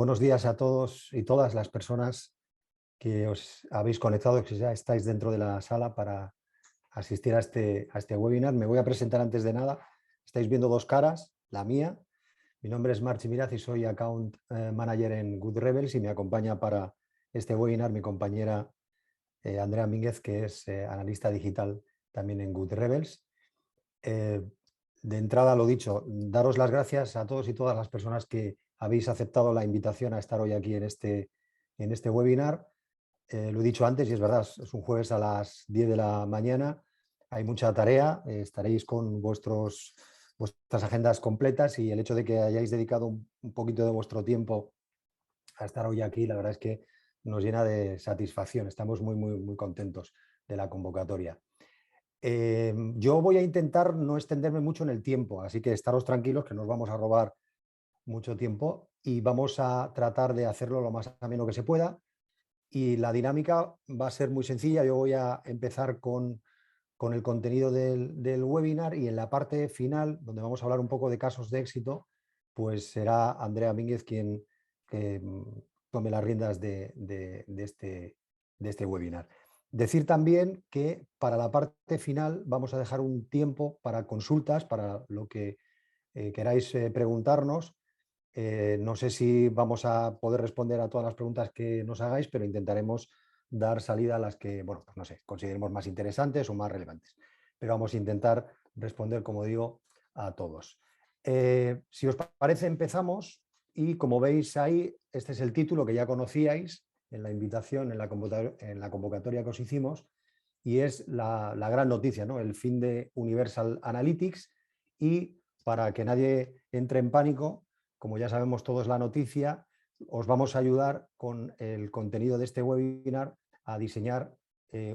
Buenos días a todos y todas las personas que os habéis conectado, que ya estáis dentro de la sala para asistir a este webinar. Me voy a presentar antes de nada. Estáis viendo dos caras, la mía. Mi nombre es Marchi Miraz y soy Account Manager en Good Rebels y me acompaña para este webinar mi compañera Andrea Mínguez, que es analista digital también en Good Rebels. De entrada, lo dicho, daros las gracias a todos y todas las personas que habéis aceptado la invitación a estar hoy aquí en este webinar. Lo he dicho antes y es verdad, es un jueves a las 10 de la mañana, hay mucha tarea, estaréis con vuestras agendas completas y el hecho de que hayáis dedicado un poquito de vuestro tiempo a estar hoy aquí, la verdad es que nos llena de satisfacción, estamos muy contentos de la convocatoria. Yo voy a intentar no extenderme mucho en el tiempo, así que estaros tranquilos que no os vamos a robar mucho tiempo y vamos a tratar de hacerlo lo más ameno que se pueda. Y la dinámica va a ser muy sencilla. Yo voy a empezar con el contenido del webinar y en la parte final, donde vamos a hablar un poco de casos de éxito, pues será Andrea Mínguez quien tome las riendas de este webinar. Decir también que para la parte final vamos a dejar un tiempo para consultas, para lo que queráis preguntarnos. No sé si vamos a poder responder a todas las preguntas que nos hagáis, pero intentaremos dar salida a las que, bueno, pues no sé, consideremos más interesantes o más relevantes. Pero vamos a intentar responder, como digo, a todos. Si os parece, empezamos y como veis ahí, este es el título que ya conocíais en la invitación, en la convocatoria que os hicimos, y es la gran noticia, ¿no? El fin de Universal Analytics. Y para que nadie entre en pánico, como ya sabemos todos la noticia, os vamos a ayudar con el contenido de este webinar a diseñar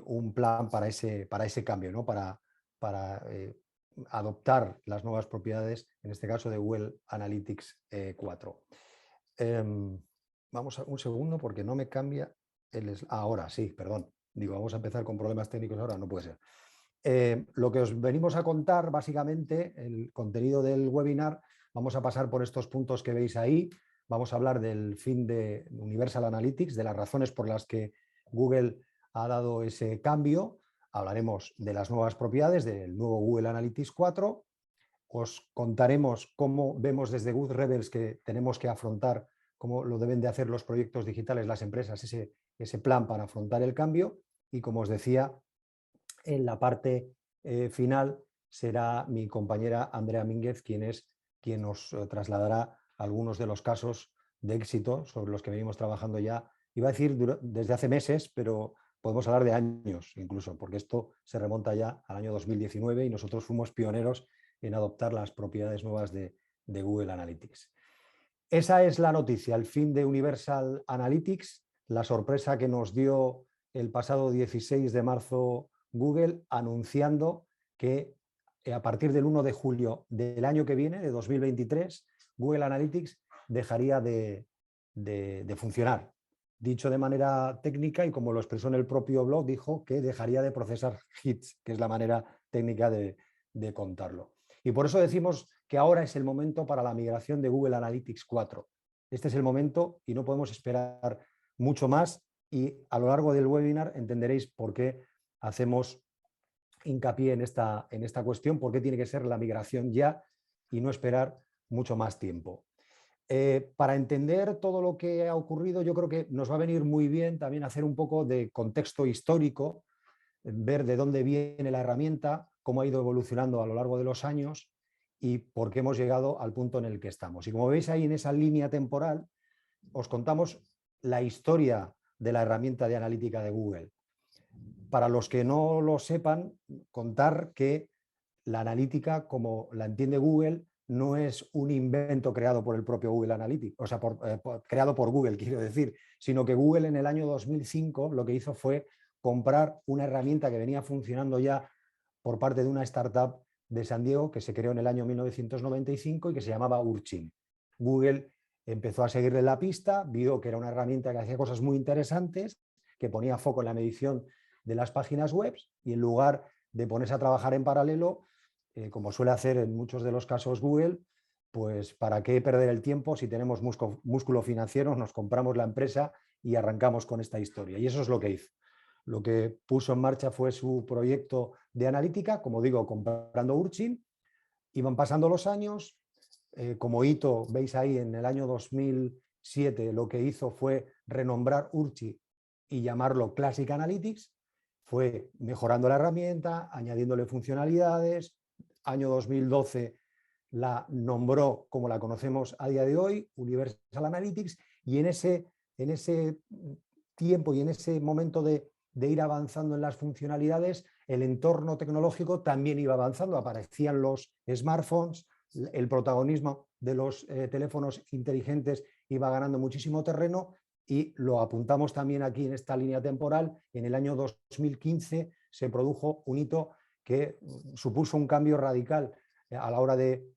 un plan para ese cambio, ¿no? para adoptar las nuevas propiedades, en este caso de Google Analytics 4. Vamos a un segundo porque no me cambia ahora sí, perdón. Digo, vamos a empezar con problemas técnicos ahora, no puede ser. Lo que os venimos a contar, básicamente, el contenido del webinar, vamos a pasar por estos puntos que veis ahí. Vamos a hablar del fin de Universal Analytics, de las razones por las que Google ha dado ese cambio. Hablaremos de las nuevas propiedades del nuevo Google Analytics 4. Os contaremos cómo vemos desde Good Rebels que tenemos que afrontar, cómo lo deben de hacer los proyectos digitales, las empresas, ese plan para afrontar el cambio. Y como os decía, en la parte final será mi compañera Andrea Mínguez quien nos trasladará algunos de los casos de éxito sobre los que venimos trabajando ya, iba a decir desde hace meses, pero podemos hablar de años incluso, porque esto se remonta ya al año 2019 y nosotros fuimos pioneros en adoptar las propiedades nuevas de Google Analytics. Esa es la noticia, el fin de Universal Analytics, la sorpresa que nos dio el pasado 16 de marzo Google, anunciando que a partir del 1 de julio del año que viene, de 2023, Google Analytics dejaría de funcionar. Dicho de manera técnica y como lo expresó en el propio blog, dijo que dejaría de procesar hits, que es la manera técnica de contarlo. Y por eso decimos que ahora es el momento para la migración de Google Analytics 4. Este es el momento y no podemos esperar mucho más y a lo largo del webinar entenderéis por qué hacemos hincapié en esta cuestión, por qué tiene que ser la migración ya y no esperar mucho más tiempo. Para entender todo lo que ha ocurrido, yo creo que nos va a venir muy bien también hacer un poco de contexto histórico, ver de dónde viene la herramienta, cómo ha ido evolucionando a lo largo de los años y por qué hemos llegado al punto en el que estamos. Y como veis ahí en esa línea temporal, os contamos la historia de la herramienta de analítica de Google. Para los que no lo sepan, contar que la analítica, como la entiende Google, no es un invento creado por el propio Google Analytics, o sea, creado por Google, quiero decir, sino que Google en el año 2005 lo que hizo fue comprar una herramienta que venía funcionando ya por parte de una startup de San Diego que se creó en el año 1995 y que se llamaba Urchin. Google empezó a seguirle la pista, vio que era una herramienta que hacía cosas muy interesantes, que ponía foco en la medición de las páginas web y en lugar de ponerse a trabajar en paralelo, como suele hacer en muchos de los casos Google, pues ¿para qué perder el tiempo si tenemos músculo financiero? Nos compramos la empresa y arrancamos con esta historia. Y eso es lo que hizo. Lo que puso en marcha fue su proyecto de analítica, como digo, comprando Urchin. Iban pasando los años. Como hito, veis ahí en el año 2007, lo que hizo fue renombrar Urchin y llamarlo Classic Analytics. Fue mejorando la herramienta, añadiéndole funcionalidades. Año 2012 la nombró como la conocemos a día de hoy, Universal Analytics, y en ese tiempo y en ese momento de ir avanzando en las funcionalidades, el entorno tecnológico también iba avanzando, aparecían los smartphones, el protagonismo de los teléfonos inteligentes iba ganando muchísimo terreno, y lo apuntamos también aquí en esta línea temporal. En el año 2015 se produjo un hito que supuso un cambio radical a la hora de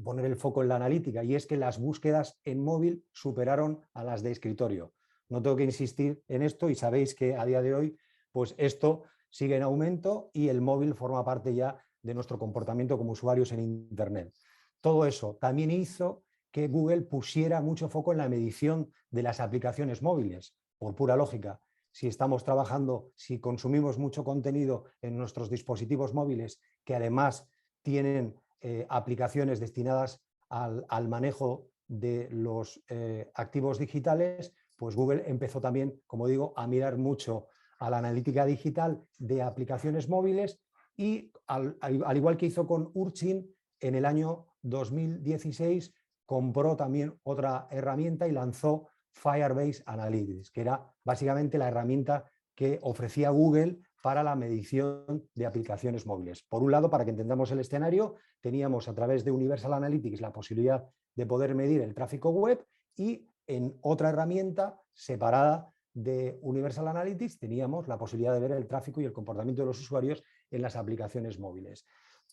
poner el foco en la analítica, y es que las búsquedas en móvil superaron a las de escritorio. No tengo que insistir en esto, y sabéis que a día de hoy pues esto sigue en aumento y el móvil forma parte ya de nuestro comportamiento como usuarios en Internet. Todo eso también hizo que Google pusiera mucho foco en la medición de las aplicaciones móviles, por pura lógica. Si estamos trabajando, si consumimos mucho contenido en nuestros dispositivos móviles, que además tienen aplicaciones destinadas al manejo de los activos digitales, pues Google empezó también, como digo, a mirar mucho a la analítica digital de aplicaciones móviles, y al igual que hizo con Urchin, en el año 2016 compró también otra herramienta y lanzó Firebase Analytics, que era básicamente la herramienta que ofrecía Google para la medición de aplicaciones móviles. Por un lado, para que entendamos el escenario, teníamos a través de Universal Analytics la posibilidad de poder medir el tráfico web, y en otra herramienta separada de Universal Analytics teníamos la posibilidad de ver el tráfico y el comportamiento de los usuarios en las aplicaciones móviles.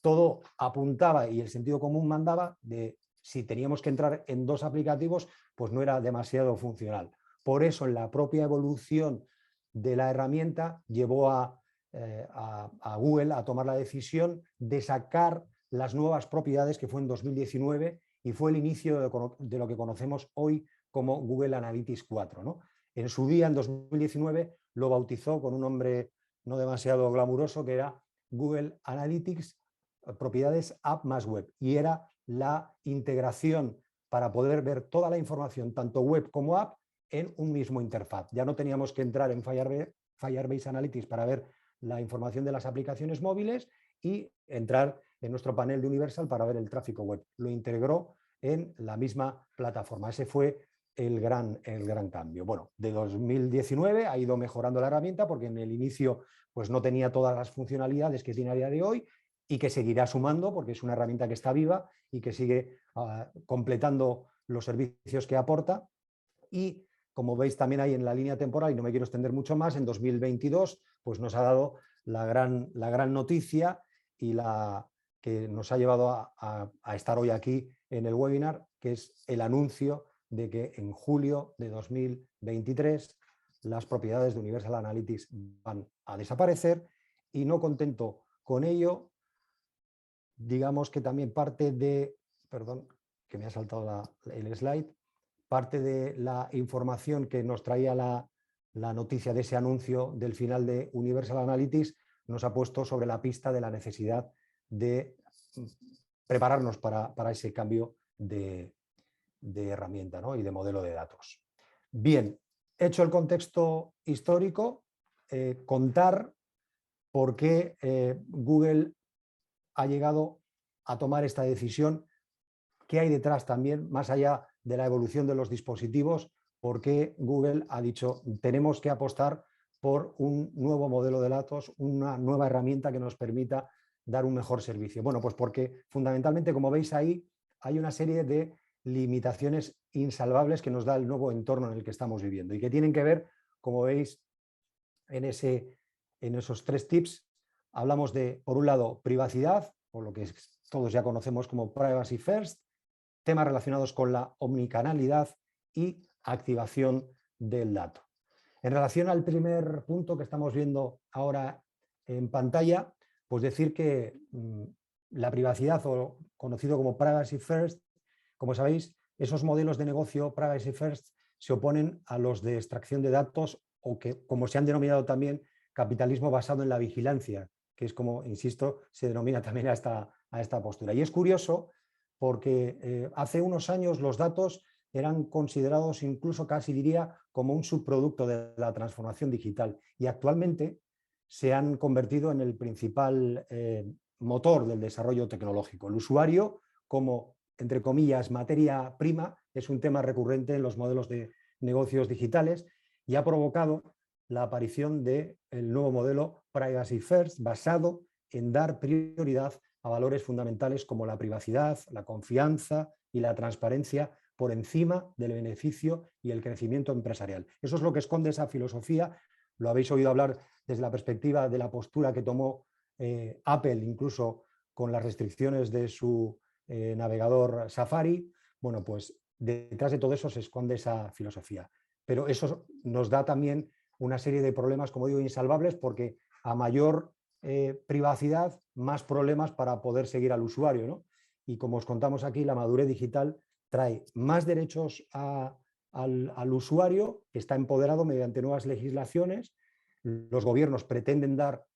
Todo apuntaba, y el sentido común mandaba, de si teníamos que entrar en dos aplicativos, pues no era demasiado funcional. Por eso, en la propia evolución de la herramienta llevó a Google a tomar la decisión de sacar las nuevas propiedades, que fue en 2019, y fue el inicio de lo que conocemos hoy como Google Analytics 4, ¿no? En su día, en 2019, lo bautizó con un nombre no demasiado glamuroso, que era Google Analytics propiedades App más Web, y era la integración para poder ver toda la información, tanto web como app, en un mismo interfaz. Ya no teníamos que entrar en Firebase Analytics para ver la información de las aplicaciones móviles y entrar en nuestro panel de Universal para ver el tráfico web. Lo integró en la misma plataforma. Ese fue el gran cambio. Bueno, de 2019 ha ido mejorando la herramienta, porque en el inicio pues no tenía todas las funcionalidades que tiene a día de hoy, y que seguirá sumando, porque es una herramienta que está viva y que sigue completando los servicios que aporta. Y como veis también ahí en la línea temporal, y no me quiero extender mucho más, en 2022 pues nos ha dado la gran noticia, y la que nos ha llevado a estar hoy aquí en el webinar, que es el anuncio de que en julio de 2023 las propiedades de Universal Analytics van a desaparecer. Y no contento con ello, digamos que también parte de, perdón, que me ha saltado el slide, parte de la información que nos traía la noticia de ese anuncio del final de Universal Analytics nos ha puesto sobre la pista de la necesidad de prepararnos para ese cambio de herramienta, ¿no? Y de modelo de datos. Bien, hecho el contexto histórico, contar por qué Google ha llegado a tomar esta decisión, qué hay detrás también, más allá de la evolución de los dispositivos, por qué Google ha dicho tenemos que apostar por un nuevo modelo de datos, una nueva herramienta que nos permita dar un mejor servicio. Bueno, pues porque fundamentalmente, como veis ahí, hay una serie de limitaciones insalvables que nos da el nuevo entorno en el que estamos viviendo, y que tienen que ver, como veis en esos 3 tips. Hablamos de, por un lado, privacidad, o lo que todos ya conocemos como Privacy First, temas relacionados con la omnicanalidad y activación del dato. En relación al primer punto que estamos viendo ahora en pantalla, pues decir que la privacidad, o conocido como Privacy First, como sabéis, esos modelos de negocio privacy first se oponen a los de extracción de datos o que, como se han denominado también, capitalismo basado en la vigilancia, que es como, insisto, se denomina también a esta postura. Y es curioso porque hace unos años los datos eran considerados incluso casi diría como un subproducto de la transformación digital y actualmente se han convertido en el principal motor del desarrollo tecnológico. El usuario como, entre comillas, materia prima es un tema recurrente en los modelos de negocios digitales y ha provocado la aparición del nuevo modelo Privacy First basado en dar prioridad a valores fundamentales como la privacidad, la confianza y la transparencia por encima del beneficio y el crecimiento empresarial. Eso es lo que esconde esa filosofía. Lo habéis oído hablar desde la perspectiva de la postura que tomó Apple, incluso con las restricciones de su navegador Safari. Bueno, pues detrás de todo eso se esconde esa filosofía. Pero eso nos da también una serie de problemas, como digo, insalvables, porque a mayor privacidad, más problemas para poder seguir al usuario, ¿no? Y como os contamos aquí, la madurez digital trae más derechos al usuario, que está empoderado mediante nuevas legislaciones. Los gobiernos pretenden dar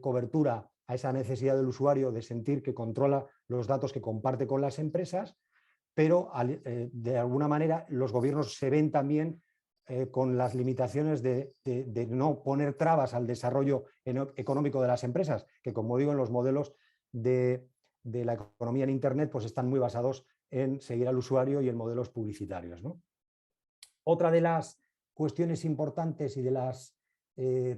cobertura a esa necesidad del usuario de sentir que controla los datos que comparte con las empresas, pero de alguna manera los gobiernos se ven también con las limitaciones de no poner trabas al desarrollo económico de las empresas, que como digo en los modelos de la economía en Internet pues están muy basados en seguir al usuario y en modelos publicitarios, ¿no? Otra de las cuestiones importantes y de las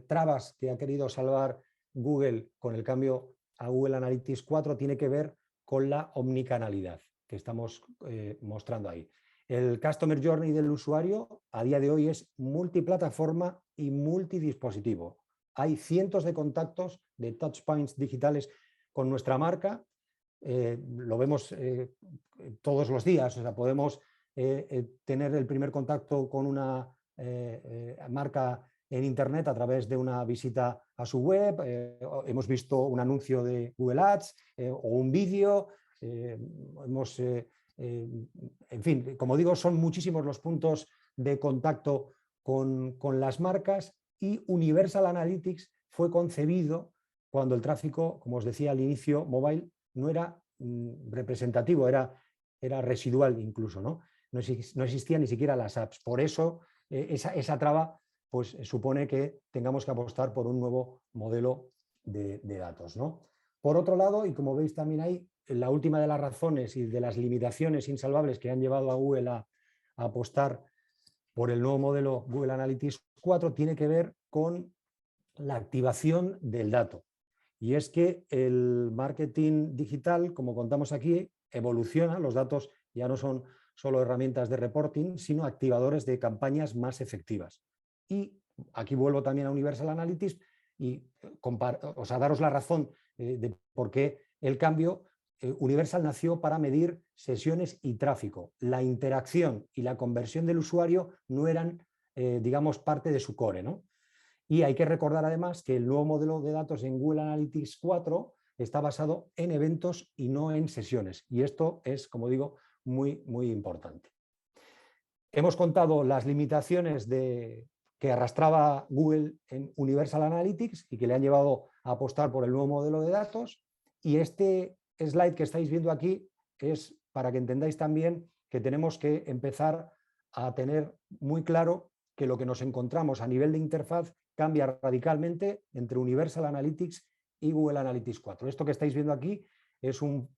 trabas que ha querido salvar Google con el cambio a Google Analytics 4 tiene que ver con la omnicanalidad que estamos mostrando ahí. El Customer Journey del usuario a día de hoy es multiplataforma y multidispositivo. Hay cientos de contactos de touchpoints digitales con nuestra marca. Lo vemos todos los días, o sea, podemos tener el primer contacto con una marca en Internet a través de una visita a su web, hemos visto un anuncio de Google Ads o un vídeo, en fin, como digo, son muchísimos los puntos de contacto con las marcas y Universal Analytics fue concebido cuando el tráfico, como os decía al inicio, mobile, no era representativo, era residual incluso, ¿no? No existían ni siquiera las apps. Por eso esa traba pues, supone que tengamos que apostar por un nuevo modelo de datos, ¿no? Por otro lado, y como veis también ahí, la última de las razones y de las limitaciones insalvables que han llevado a Google a apostar por el nuevo modelo Google Analytics 4 tiene que ver con la activación del dato. Y es que el marketing digital, como contamos aquí, evoluciona, los datos ya no son solo herramientas de reporting, sino activadores de campañas más efectivas. Y aquí vuelvo también a Universal Analytics y daros la razón de por qué el cambio. Universal nació para medir sesiones y tráfico. La interacción y la conversión del usuario no eran, digamos, parte de su core, ¿no? Y hay que recordar además que el nuevo modelo de datos en Google Analytics 4 está basado en eventos y no en sesiones. Y esto es, como digo, muy, muy importante. Hemos contado las limitaciones que arrastraba Google en Universal Analytics y que le han llevado a apostar por el nuevo modelo de datos. Y este slide que estáis viendo aquí es para que entendáis también que tenemos que empezar a tener muy claro que lo que nos encontramos a nivel de interfaz cambia radicalmente entre Universal Analytics y Google Analytics 4. Esto que estáis viendo aquí es un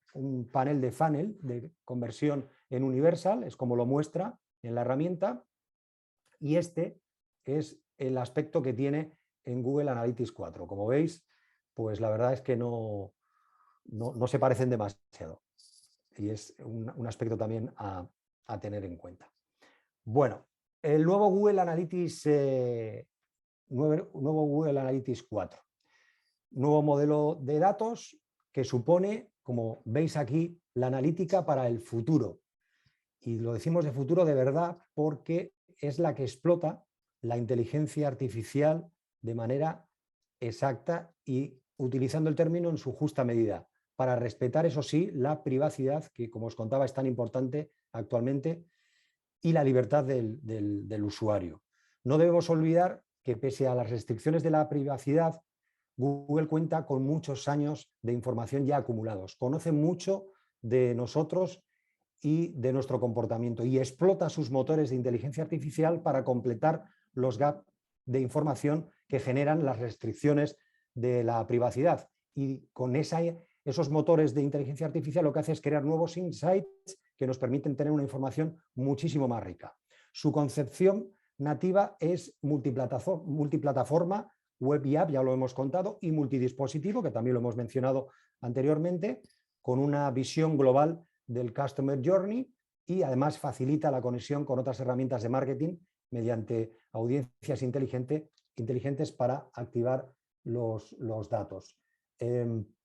panel de funnel de conversión en Universal, es como lo muestra en la herramienta, y este es el aspecto que tiene en Google Analytics 4. Como veis, pues la verdad es que no se parecen demasiado y es un aspecto también a tener en cuenta. Bueno, el nuevo Google Analytics nuevo Google Analytics 4. Nuevo modelo de datos que supone, como veis aquí, la analítica para el futuro. Y lo decimos de futuro de verdad porque es la que explota la inteligencia artificial de manera exacta y utilizando el término en su justa medida, para respetar, eso sí, la privacidad, que como os contaba es tan importante actualmente y la libertad del usuario. No debemos olvidar que pese a las restricciones de la privacidad, Google cuenta con muchos años de información ya acumulados, conoce mucho de nosotros y de nuestro comportamiento y explota sus motores de inteligencia artificial para completar los gaps de información que generan las restricciones de la privacidad. Y con esos motores de inteligencia artificial lo que hace es crear nuevos insights que nos permiten tener una información muchísimo más rica. Su concepción nativa es multiplataforma, web y app, ya lo hemos contado, y multidispositivo, que también lo hemos mencionado anteriormente, con una visión global del Customer Journey y además facilita la conexión con otras herramientas de marketing mediante audiencias inteligentes para activar los datos.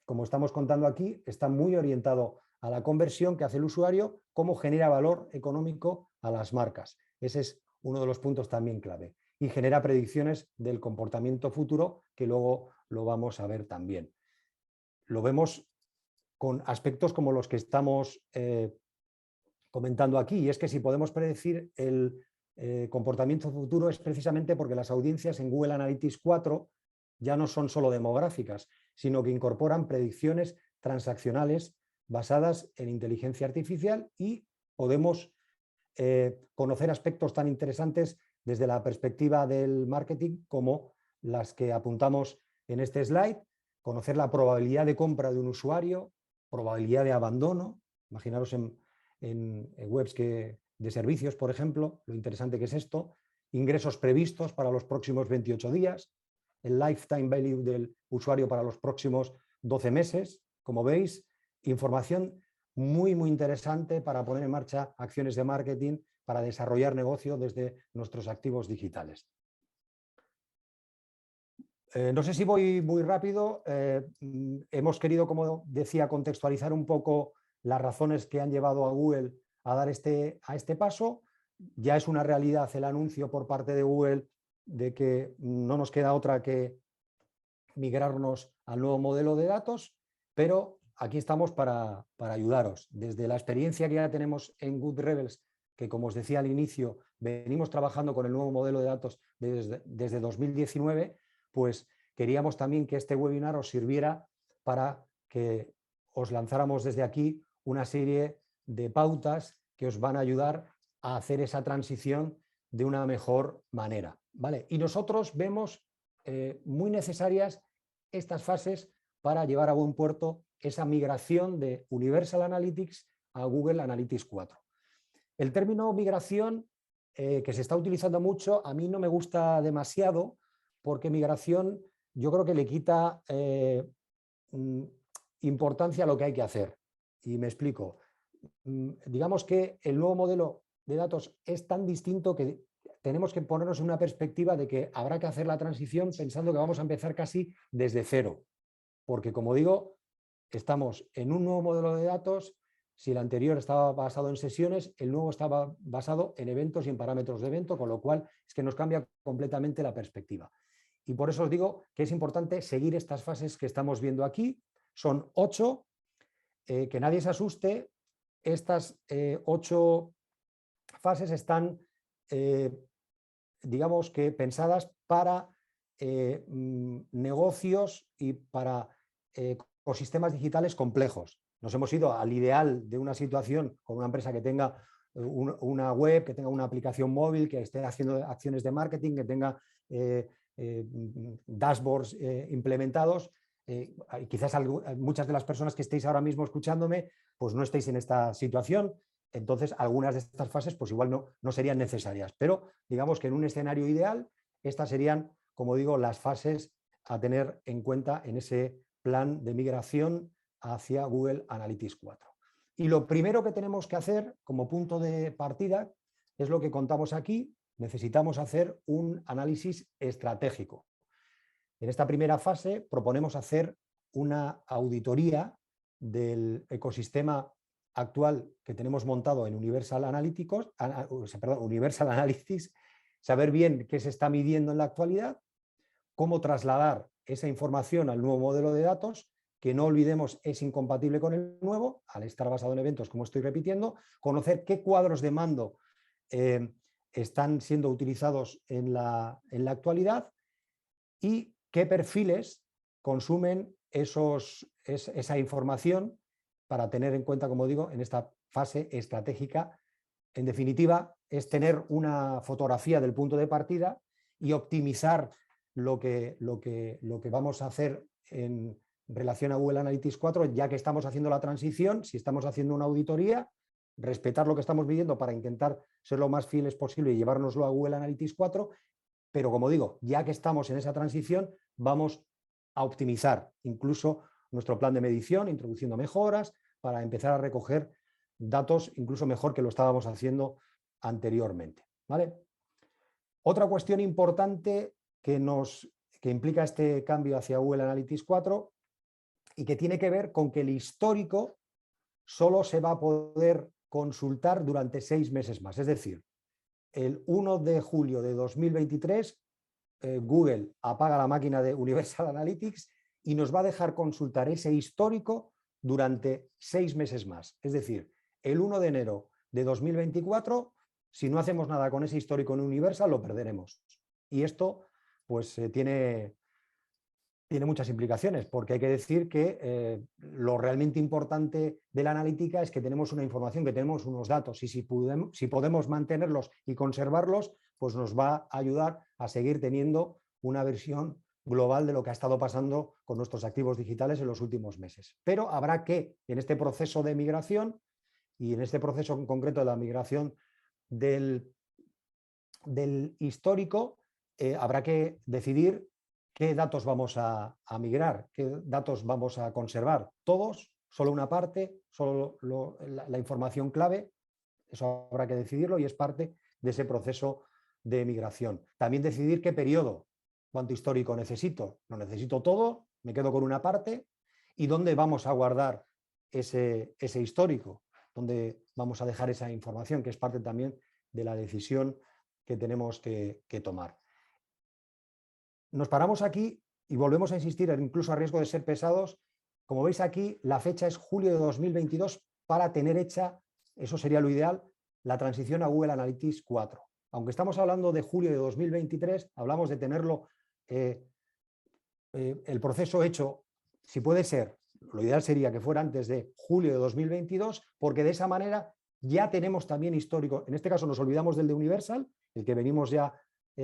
Como estamos contando aquí, está muy orientado a la conversión que hace el usuario, cómo genera valor económico a las marcas. Ese es uno de los puntos también clave. Y genera predicciones del comportamiento futuro, que luego lo vamos a ver también. Lo vemos con aspectos como los que estamos comentando aquí, y es que si podemos predecir el comportamiento futuro es precisamente porque las audiencias en Google Analytics 4 ya no son solo demográficas, sino que incorporan predicciones transaccionales basadas en inteligencia artificial y podemos conocer aspectos tan interesantes desde la perspectiva del marketing como las que apuntamos en este slide, conocer la probabilidad de compra de un usuario, probabilidad de abandono, imaginaros en webs de servicios, por ejemplo, lo interesante que es esto, ingresos previstos para los próximos 28 días, el lifetime value del usuario para los próximos 12 meses, como veis, información muy interesante para poner en marcha acciones de marketing, para desarrollar negocio desde nuestros activos digitales. No sé si voy muy rápido. Hemos querido, como decía, contextualizar un poco las razones que han llevado a Google a dar a este paso. Ya es una realidad el anuncio por parte de Google de que no nos queda otra que migrarnos al nuevo modelo de datos, pero aquí estamos para ayudaros. Desde la experiencia que ya tenemos en Good Rebels, que como os decía al inicio, venimos trabajando con el nuevo modelo de datos desde 2019, pues queríamos también que este webinar os sirviera para que os lanzáramos desde aquí una serie de pautas que os van a ayudar a hacer esa transición de una mejor manera, ¿vale? Y nosotros vemos muy necesarias estas fases para llevar a buen puerto esa migración de Universal Analytics a Google Analytics 4. El término migración, que se está utilizando mucho, a mí no me gusta demasiado, porque migración yo creo que le quita importancia a lo que hay que hacer. Y me explico. Digamos que el nuevo modelo de datos es tan distinto que tenemos que ponernos en una perspectiva de que habrá que hacer la transición pensando que vamos a empezar casi desde cero. Porque, como digo, estamos en un nuevo modelo de datos. Si el anterior estaba basado en sesiones, el nuevo estaba basado en eventos y en parámetros de evento, con lo cual es que nos cambia completamente la perspectiva. Y por eso os digo que es importante seguir estas fases que estamos viendo aquí. Son 8, que nadie se asuste. Estas 8 fases están, digamos que pensadas para negocios y para ecosistemas digitales complejos. Nos hemos ido al ideal de una situación con una empresa que tenga una web, que tenga una aplicación móvil, que esté haciendo acciones de marketing, que tenga dashboards implementados. Quizás muchas de las personas que estéis ahora mismo escuchándome pues no estéis en esta situación. Entonces, algunas de estas fases pues igual no serían necesarias. Pero digamos que en un escenario ideal, estas serían, como digo, las fases a tener en cuenta en ese plan de migración hacia Google Analytics 4. Y lo primero que tenemos que hacer como punto de partida es lo que contamos aquí. Necesitamos hacer un análisis estratégico. En esta primera fase proponemos hacer una auditoría del ecosistema actual que tenemos montado en Universal Analytics, saber bien qué se está midiendo en la actualidad, cómo trasladar esa información al nuevo modelo de datos, que no olvidemos es incompatible con el nuevo, al estar basado en eventos, como estoy repitiendo, conocer qué cuadros de mando están siendo utilizados en la actualidad y qué perfiles consumen esa información para tener en cuenta, como digo, en esta fase estratégica. En definitiva, es tener una fotografía del punto de partida y optimizar lo que vamos a hacer en relación a Google Analytics 4, ya que estamos haciendo la transición, si estamos haciendo una auditoría, respetar lo que estamos viviendo para intentar ser lo más fieles posible y llevárnoslo a Google Analytics 4, pero como digo, ya que estamos en esa transición, vamos a optimizar incluso nuestro plan de medición, introduciendo mejoras para empezar a recoger datos incluso mejor que lo estábamos haciendo anteriormente, ¿vale? Otra cuestión importante que implica este cambio hacia Google Analytics 4 y que tiene que ver con que el histórico solo se va a poder consultar durante 6 meses más. Es decir, el 1 de julio de 2023, Google apaga la máquina de Universal Analytics y nos va a dejar consultar ese histórico durante 6 meses más. Es decir, el 1 de enero de 2024, si no hacemos nada con ese histórico en Universal, lo perderemos. Y esto pues tiene muchas implicaciones, porque hay que decir que lo realmente importante de la analítica es que tenemos una información, que tenemos unos datos, y si podemos mantenerlos y conservarlos, pues nos va a ayudar a seguir teniendo una versión global de lo que ha estado pasando con nuestros activos digitales en los últimos meses. Pero habrá que, en este proceso de migración, y en este proceso en concreto de la migración del histórico, habrá que decidir qué datos vamos a migrar, qué datos vamos a conservar. Todos, solo una parte, solo la información clave, eso habrá que decidirlo y es parte de ese proceso de migración. También decidir qué periodo, cuánto histórico necesito. Lo necesito todo, me quedo con una parte, y dónde vamos a guardar ese histórico, dónde vamos a dejar esa información, que es parte también de la decisión que tenemos que tomar. Nos paramos aquí y volvemos a insistir, incluso a riesgo de ser pesados. Como veis aquí, la fecha es julio de 2022 para tener hecha, eso sería lo ideal, la transición a Google Analytics 4. Aunque estamos hablando de julio de 2023, hablamos de tenerlo, el proceso hecho, si puede ser, lo ideal sería que fuera antes de julio de 2022, porque de esa manera ya tenemos también histórico. En este caso nos olvidamos del de Universal, el que venimos ya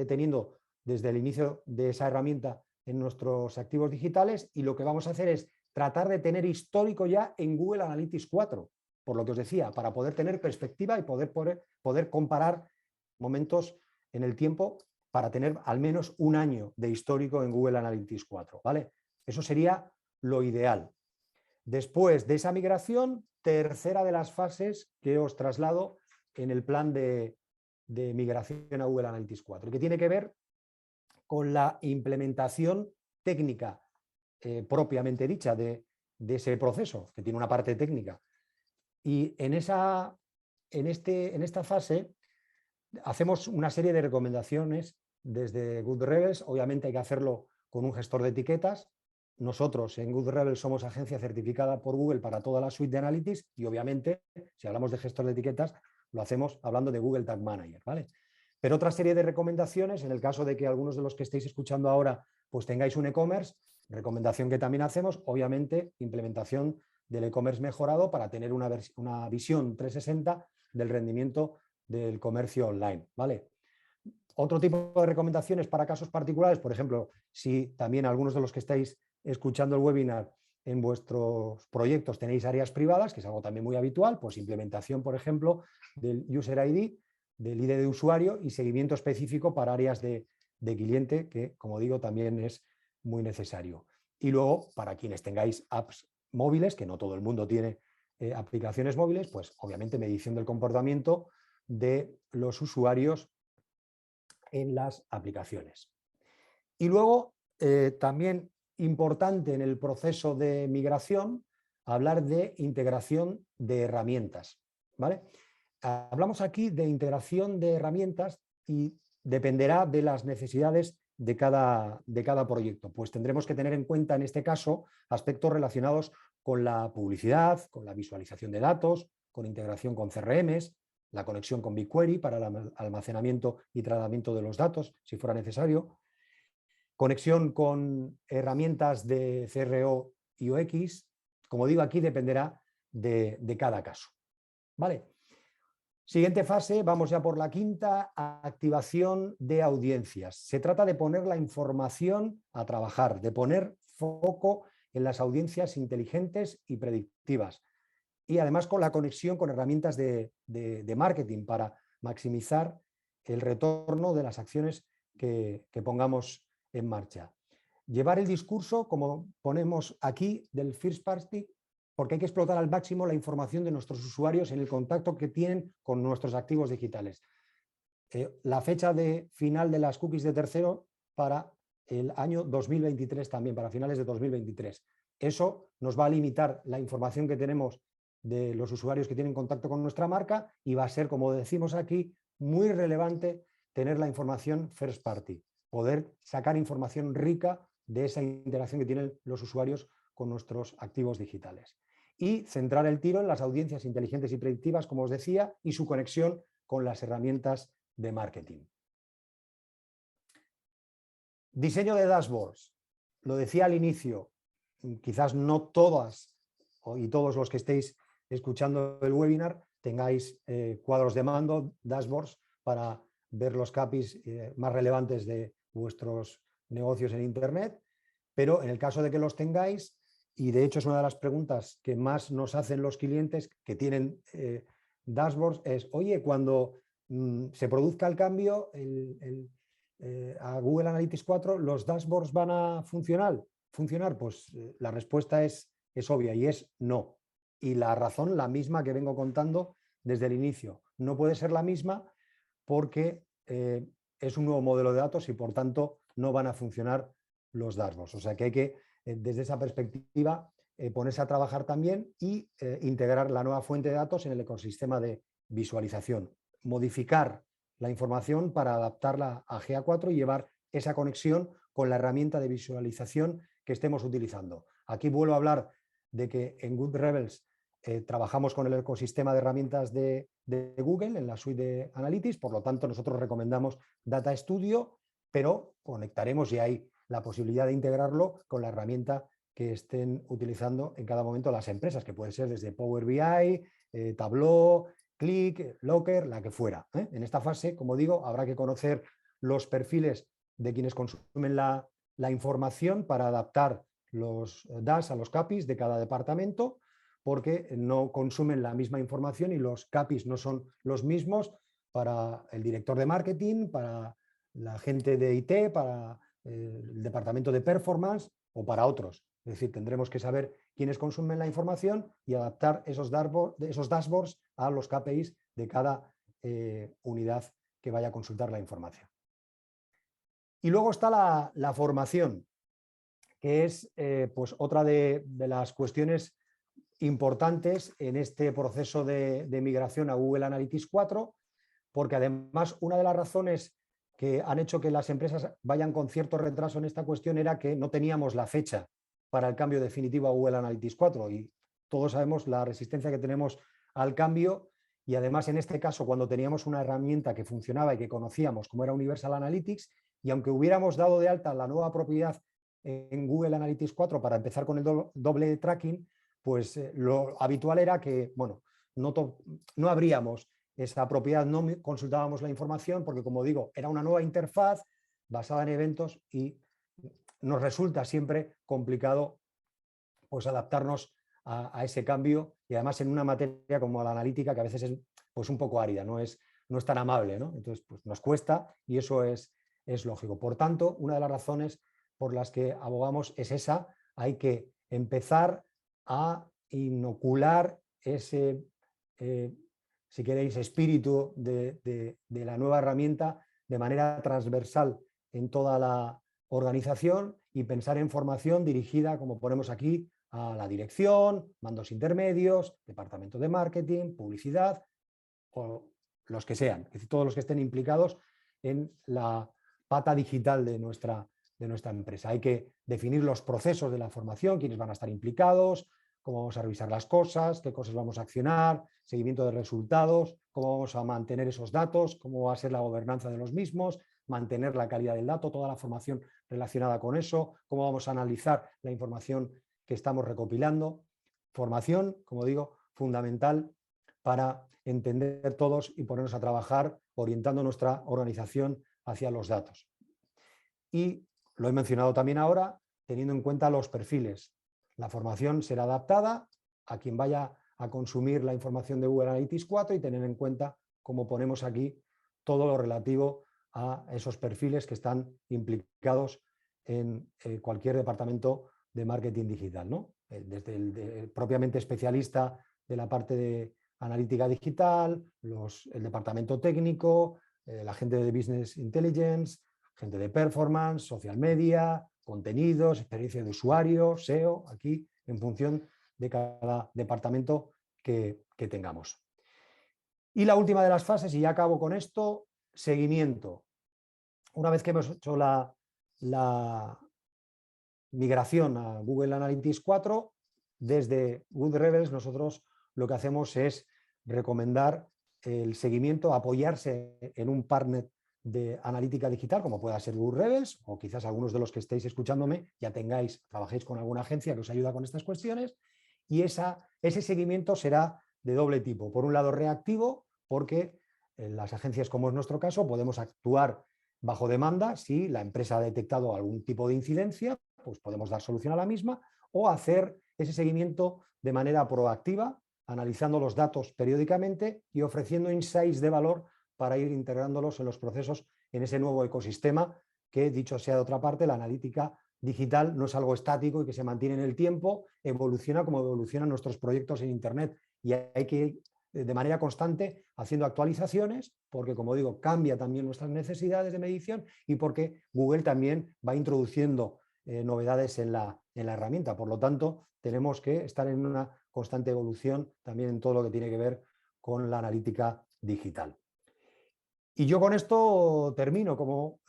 teniendo desde el inicio de esa herramienta en nuestros activos digitales, y lo que vamos a hacer es tratar de tener histórico ya en Google Analytics 4, por lo que os decía, para poder tener perspectiva y poder comparar momentos en el tiempo para tener al menos un año de histórico en Google Analytics 4, ¿vale? Eso sería lo ideal. Después de esa migración, tercera de las fases que os traslado en el plan de migración a Google Analytics 4, que tiene que ver con la implementación técnica propiamente dicha de ese proceso, que tiene una parte técnica. Y en esta fase hacemos una serie de recomendaciones desde GoodRebels. Obviamente hay que hacerlo con un gestor de etiquetas. Nosotros en GoodRebels somos agencia certificada por Google para toda la suite de Analytics, y obviamente si hablamos de gestor de etiquetas lo hacemos hablando de Google Tag Manager, ¿vale? Pero otra serie de recomendaciones, en el caso de que algunos de los que estéis escuchando ahora pues tengáis un e-commerce, recomendación que también hacemos, obviamente, implementación del e-commerce mejorado para tener una visión 360 del rendimiento del comercio online, ¿vale? Otro tipo de recomendaciones para casos particulares, por ejemplo, si también algunos de los que estáis escuchando el webinar en vuestros proyectos tenéis áreas privadas, que es algo también muy habitual, pues implementación, por ejemplo, del User ID, del ID de usuario y seguimiento específico para áreas de cliente, que, como digo, también es muy necesario. Y luego, para quienes tengáis apps móviles, que no todo el mundo tiene aplicaciones móviles, pues obviamente medición del comportamiento de los usuarios en las aplicaciones. Y luego, también importante en el proceso de migración, hablar de integración de herramientas, ¿vale? Hablamos aquí de integración de herramientas y dependerá de las necesidades de cada proyecto. Pues tendremos que tener en cuenta en este caso aspectos relacionados con la publicidad, con la visualización de datos, con integración con CRMs, la conexión con BigQuery para el almacenamiento y tratamiento de los datos, si fuera necesario, conexión con herramientas de CRO y UX. Como digo, aquí dependerá de cada caso. ¿Vale? Siguiente fase, vamos ya por la quinta, activación de audiencias. Se trata de poner la información a trabajar, de poner foco en las audiencias inteligentes y predictivas. Y además con la conexión con herramientas de marketing para maximizar el retorno de las acciones que pongamos en marcha. Llevar el discurso, como ponemos aquí, del first party, porque hay que explotar al máximo la información de nuestros usuarios en el contacto que tienen con nuestros activos digitales. La fecha de final de las cookies de tercero para el año 2023 también, para finales de 2023. Eso nos va a limitar la información que tenemos de los usuarios que tienen contacto con nuestra marca y va a ser, como decimos aquí, muy relevante tener la información first party, poder sacar información rica de esa interacción que tienen los usuarios con nuestros activos digitales. Y centrar el tiro en las audiencias inteligentes y predictivas, como os decía, y su conexión con las herramientas de marketing. Diseño de dashboards. Lo decía al inicio, quizás no todas y todos los que estéis escuchando el webinar tengáis cuadros de mando, dashboards, para ver los KPIs más relevantes de vuestros negocios en Internet, pero en el caso de que los tengáis, y de hecho es una de las preguntas que más nos hacen los clientes que tienen dashboards, es, oye, cuando se produzca el cambio a Google Analytics 4, ¿los dashboards van a funcionar? Pues la respuesta es obvia y es no. Y la razón, la misma que vengo contando desde el inicio. No puede ser la misma porque es un nuevo modelo de datos y por tanto no van a funcionar los dashboards. O sea que hay que, desde esa perspectiva, ponerse a trabajar también y integrar la nueva fuente de datos en el ecosistema de visualización. Modificar la información para adaptarla a GA4 y llevar esa conexión con la herramienta de visualización que estemos utilizando. Aquí vuelvo a hablar de que en Good Rebels trabajamos con el ecosistema de herramientas de Google en la suite de Analytics, por lo tanto nosotros recomendamos Data Studio, pero conectaremos y hay la posibilidad de integrarlo con la herramienta que estén utilizando en cada momento las empresas, que puede ser desde Power BI, Tableau, Qlik, Locker, la que fuera. En esta fase, como digo, habrá que conocer los perfiles de quienes consumen la información para adaptar los DAS a los KPIs de cada departamento, porque no consumen la misma información y los KPIs no son los mismos para el director de marketing, para la gente de IT, para el departamento de performance o para otros. Es decir, tendremos que saber quiénes consumen la información y adaptar esos dashboards a los KPIs de cada unidad que vaya a consultar la información. Y luego está la formación, que es pues otra de las cuestiones importantes en este proceso de migración a Google Analytics 4, porque además una de las razones que han hecho que las empresas vayan con cierto retraso en esta cuestión era que no teníamos la fecha para el cambio definitivo a Google Analytics 4 y todos sabemos la resistencia que tenemos al cambio y además en este caso cuando teníamos una herramienta que funcionaba y que conocíamos como era Universal Analytics y aunque hubiéramos dado de alta la nueva propiedad en Google Analytics 4 para empezar con el doble tracking, pues lo habitual era que, bueno, no abríamos esa propiedad, no consultábamos la información porque, como digo, era una nueva interfaz basada en eventos y nos resulta siempre complicado pues, adaptarnos a ese cambio y además en una materia como la analítica que a veces es pues, un poco árida, no es tan amable, ¿no? Entonces pues, nos cuesta y eso es lógico. Por tanto, una de las razones por las que abogamos es esa, hay que empezar a inocular ese, si queréis, espíritu de la nueva herramienta de manera transversal en toda la organización y pensar en formación dirigida, como ponemos aquí, a la dirección, mandos intermedios, departamento de marketing, publicidad o los que sean, es decir, todos los que estén implicados en la pata digital de nuestra empresa. Hay que definir los procesos de la formación, quiénes van a estar implicados, cómo vamos a revisar las cosas, qué cosas vamos a accionar, seguimiento de resultados, cómo vamos a mantener esos datos, cómo va a ser la gobernanza de los mismos, mantener la calidad del dato, toda la formación relacionada con eso, cómo vamos a analizar la información que estamos recopilando. Formación, como digo, fundamental para entender todos y ponernos a trabajar orientando nuestra organización hacia los datos. Y lo he mencionado también ahora, teniendo en cuenta los perfiles. La formación será adaptada a quien vaya a consumir la información de Google Analytics 4 y tener en cuenta, como ponemos aquí, todo lo relativo a esos perfiles que están implicados en cualquier departamento de marketing digital, ¿no? Desde el propiamente especialista de la parte de analítica digital, el departamento técnico, la gente de Business Intelligence, gente de performance, social media, contenidos, experiencia de usuario, SEO, aquí en función de cada departamento que tengamos. Y la última de las fases, y ya acabo con esto, seguimiento. Una vez que hemos hecho la migración a Google Analytics 4, desde Good Rebels nosotros lo que hacemos es recomendar el seguimiento, apoyarse en un partner de analítica digital, como pueda ser Good Rebels, o quizás algunos de los que estéis escuchándome ya trabajéis con alguna agencia que os ayuda con estas cuestiones, y ese seguimiento será de doble tipo. Por un lado, reactivo, porque en las agencias, como es nuestro caso, podemos actuar bajo demanda. Si la empresa ha detectado algún tipo de incidencia, pues podemos dar solución a la misma, o hacer ese seguimiento de manera proactiva, analizando los datos periódicamente y ofreciendo insights de valor para ir integrándolos en los procesos en ese nuevo ecosistema que, dicho sea de otra parte, la analítica digital no es algo estático y que se mantiene en el tiempo, evoluciona como evolucionan nuestros proyectos en Internet, y hay que ir de manera constante haciendo actualizaciones, porque, como digo, cambia también nuestras necesidades de medición y porque Google también va introduciendo novedades en la herramienta. Por lo tanto, tenemos que estar en una constante evolución también en todo lo que tiene que ver con la analítica digital. Y yo con esto termino. Como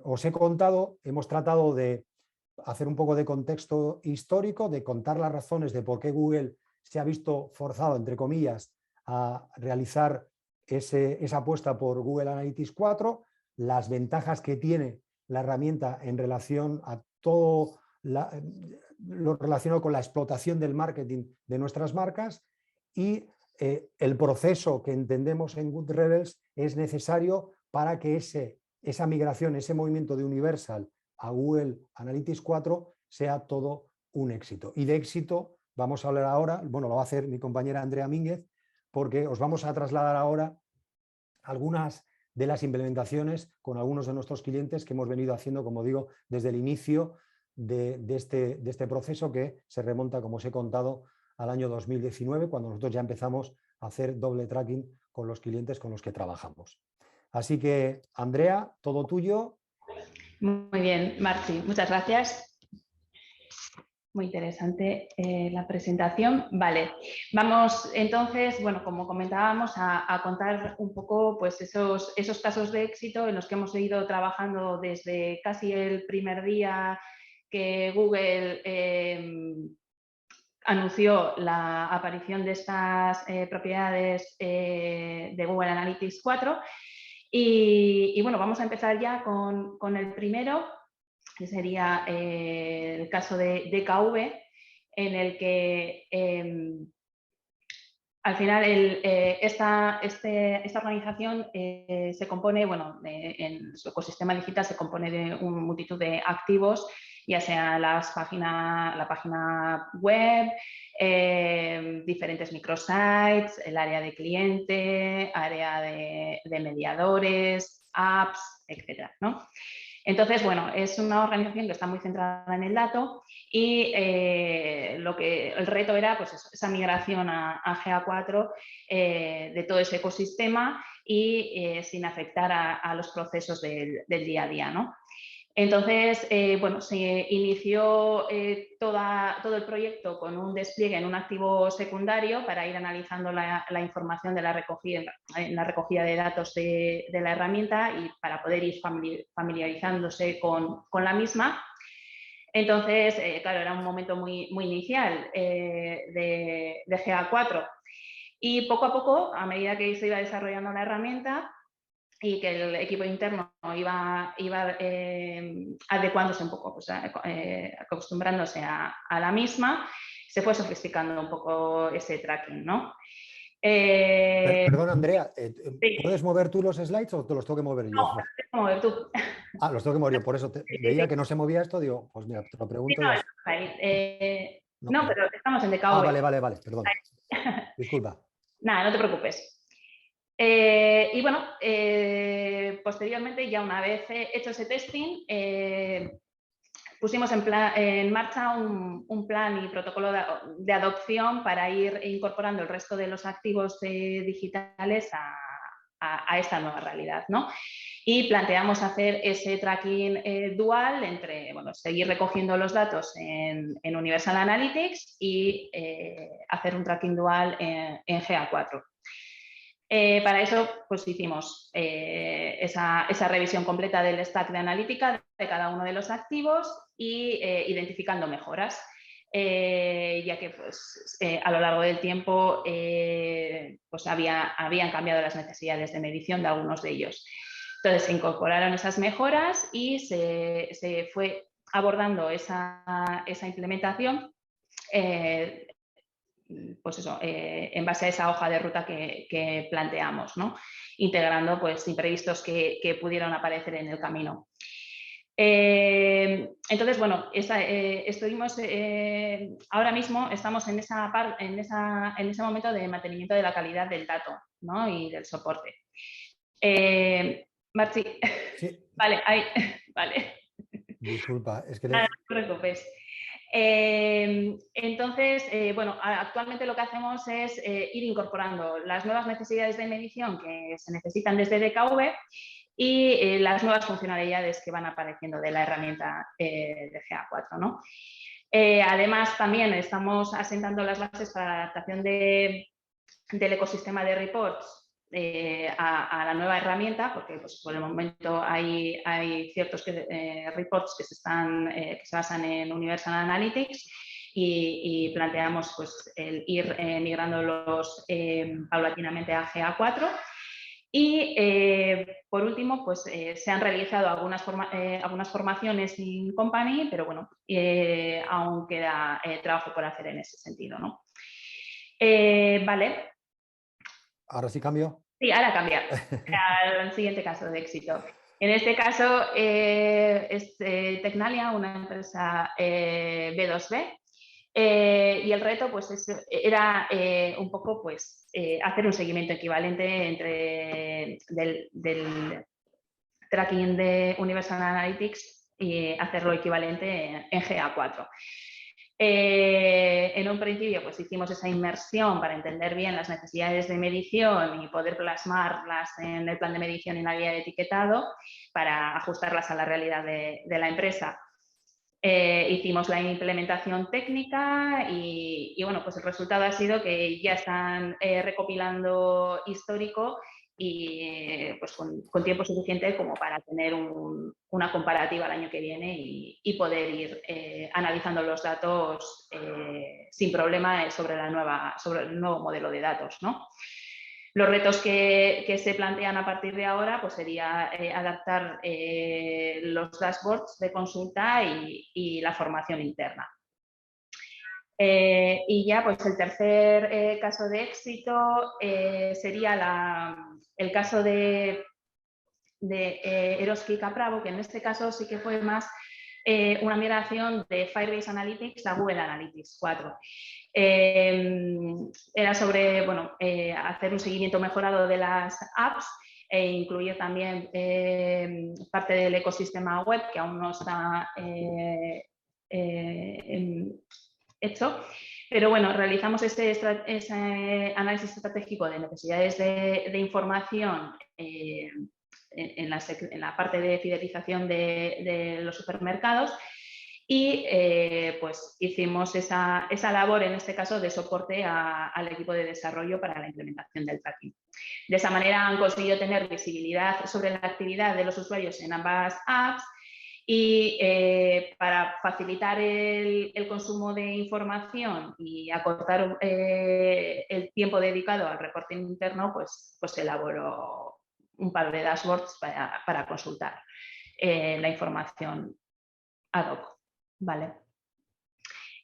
os he contado, hemos tratado de hacer un poco de contexto histórico, de contar las razones de por qué Google se ha visto forzado, entre comillas, a realizar esa apuesta por Google Analytics 4, las ventajas que tiene la herramienta en relación a todo lo relacionado con la explotación del marketing de nuestras marcas, y el proceso que entendemos en Good Rebels es necesario para que esa migración, ese movimiento de Universal a Google Analytics 4 sea todo un éxito. Y de éxito vamos a hablar ahora, bueno, lo va a hacer mi compañera Andrea Mínguez, porque os vamos a trasladar ahora algunas de las implementaciones con algunos de nuestros clientes que hemos venido haciendo, como digo, desde el inicio de este proceso, que se remonta, como os he contado, al año 2019, cuando nosotros ya empezamos a hacer doble tracking con los clientes con los que trabajamos. Así que, Andrea, todo tuyo. Muy bien, Marchi, muchas gracias. Muy interesante la presentación. Vale, vamos entonces, bueno, como comentábamos, a contar un poco pues esos casos de éxito en los que hemos ido trabajando desde casi el primer día que Google anunció la aparición de estas propiedades de Google Analytics 4. Y bueno, vamos a empezar ya con el primero, que sería el caso de DKV, en el que al final esta organización se compone, bueno, en su ecosistema digital se compone de una multitud de activos, ya sea la página web, diferentes microsites, el área de cliente, área de mediadores, apps, etcétera, ¿no? Entonces, bueno, es una organización que está muy centrada en el dato y el reto era pues esa migración a GA4 de todo ese ecosistema y sin afectar a los procesos del día a día, ¿no? Entonces, bueno, se inició todo el proyecto con un despliegue en un activo secundario para ir analizando la información de la recogida de datos de la herramienta y para poder ir familiarizándose con la misma. Entonces, claro, era un momento muy inicial de GA4 y poco a poco, a medida que se iba desarrollando la herramienta, y que el equipo interno iba adecuándose un poco, pues, acostumbrándose a la misma, se fue sofisticando un poco ese tracking, ¿no? Perdón, Andrea, Sí. ¿puedes mover tú los slides o te los tengo que mover yo? No, ¿cómo ver tú? Ah, los tengo que mover yo, por eso Sí. veía que no se movía esto, digo, pues mira, te lo Sí, pregunto y no, así. ahí. No, No, pero estamos en ah, DKV. vale, perdón. Disculpa. Nada, no te preocupes. Y bueno, posteriormente, ya una vez hecho ese testing, pusimos en marcha un plan y protocolo de adopción para ir incorporando el resto de los activos digitales a esta nueva realidad, ¿no? Y planteamos hacer ese tracking dual entre, bueno, seguir recogiendo los datos en Universal Analytics y hacer un tracking dual en GA4. Para eso, pues hicimos esa revisión completa del stack de analítica de cada uno de los activos y identificando mejoras, ya que pues, a lo largo del tiempo pues habían cambiado las necesidades de medición de algunos de ellos. Entonces se incorporaron esas mejoras y se fue abordando esa implementación pues eso, en base a esa hoja de ruta que planteamos, ¿no? Integrando pues, imprevistos que pudieron aparecer en el camino. Entonces, bueno, estuvimos, ahora mismo estamos en ese momento de mantenimiento de la calidad del dato, ¿no? Y del soporte. Marchi, Sí, vale, ahí, vale. disculpa, es que Nada, no te preocupes. Entonces, bueno, actualmente lo que hacemos es ir incorporando las nuevas necesidades de medición que se necesitan desde DKV y las nuevas funcionalidades que van apareciendo de la herramienta de GA4, ¿no? Además, también estamos asentando las bases para la adaptación del ecosistema de reports a la nueva herramienta, porque pues, por el momento hay ciertos reports que se basan en Universal Analytics y planteamos pues, el ir migrándolos paulatinamente a GA4. Y por último, pues se han realizado algunas formaciones in company, pero bueno, aún queda trabajo por hacer en ese sentido, ¿no? Vale. ahora sí cambio. Sí, ahora cambia al siguiente caso de éxito. En este caso es Tecnalia, una empresa B2B, y el reto pues, era un poco pues, hacer un seguimiento equivalente del tracking de Universal Analytics y hacerlo equivalente en GA4. En un principio pues hicimos esa inmersión para entender bien las necesidades de medición y poder plasmarlas en el plan de medición y la guía de etiquetado para ajustarlas a la realidad de la empresa. Hicimos la implementación técnica y bueno, pues el resultado ha sido que ya están recopilando histórico y pues con tiempo suficiente como para tener una comparativa el año que viene y poder ir analizando los datos sin problema sobre el nuevo modelo de datos, ¿no? Los retos que se plantean a partir de ahora pues sería adaptar los dashboards de consulta y la formación interna. Y ya pues el tercer caso de éxito sería el caso de Eroski Capravo, que en este caso sí que fue más una migración de Firebase Analytics a Google Analytics 4. Era sobre bueno, hacer un seguimiento mejorado de las apps e incluir también parte del ecosistema web que aún no está hecho. Pero bueno, realizamos ese análisis estratégico de necesidades de información en la parte de fidelización de los supermercados. Y pues hicimos esa labor, en este caso, de soporte al equipo de desarrollo para la implementación del tracking. De esa manera han conseguido tener visibilidad sobre la actividad de los usuarios en ambas apps y para facilitar el consumo de información y acortar el tiempo dedicado al reporting interno, pues se elaboró un par de dashboards para consultar la información ad hoc. Vale.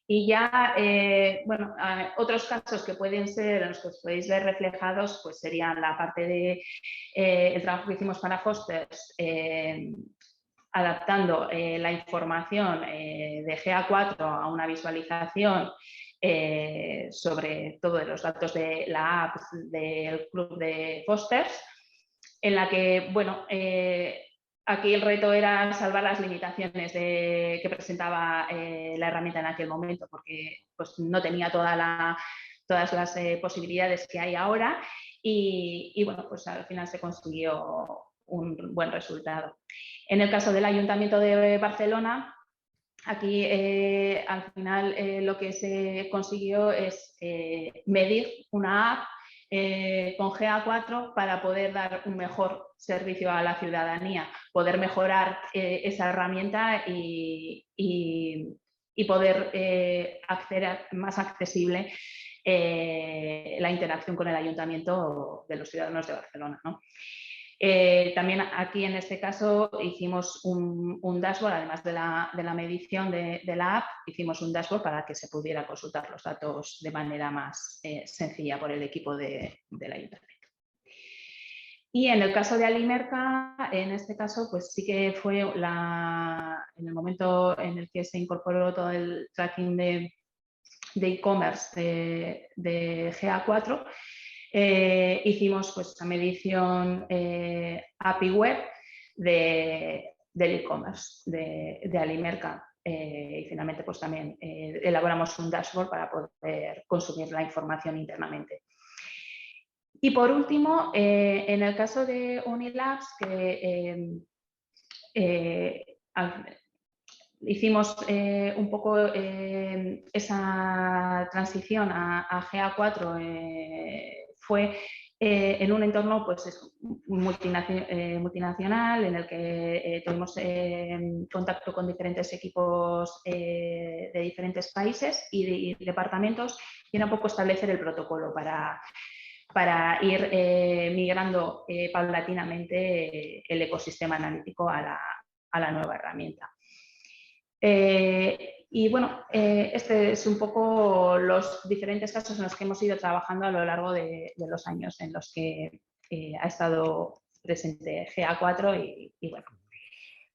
Y ya, bueno, otros casos que pueden ser, en los que os podéis ver reflejados, pues serían la parte de el trabajo que hicimos para Fosters, adaptando la información de GA4 a una visualización sobre todos los datos de la app del club de Fosters, en la que, bueno, aquí el reto era salvar las limitaciones que presentaba la herramienta en aquel momento, porque pues, no tenía todas las posibilidades que hay ahora y, bueno, pues al final se consiguió un buen resultado. En el caso del Ayuntamiento de Barcelona, aquí al final lo que se consiguió es medir una app con GA4 para poder dar un mejor servicio a la ciudadanía, poder mejorar esa herramienta y poder hacer más accesible la interacción con el Ayuntamiento de los ciudadanos de Barcelona, ¿no? También aquí en este caso hicimos un dashboard, además de la medición de la app, hicimos un dashboard para que se pudiera consultar los datos de manera más sencilla por el equipo del Ayuntamiento. Y en el caso de Alimerca, en este caso, pues sí que fue en el momento en el que se incorporó todo el tracking de e-commerce de GA4, hicimos pues la medición API web del e-commerce de Alimerca y finalmente pues también elaboramos un dashboard para poder consumir la información internamente. Y por último, en el caso de Unilabs, que hicimos un poco esa transición a GA4, fue en un entorno pues, multinacional en el que tuvimos contacto con diferentes equipos de diferentes países y departamentos, y era un poco establecer el protocolo para ir migrando paulatinamente el ecosistema analítico a la nueva herramienta. Y bueno, este es un poco los diferentes casos en los que hemos ido trabajando a lo largo de los años en los que ha estado presente GA4 y bueno.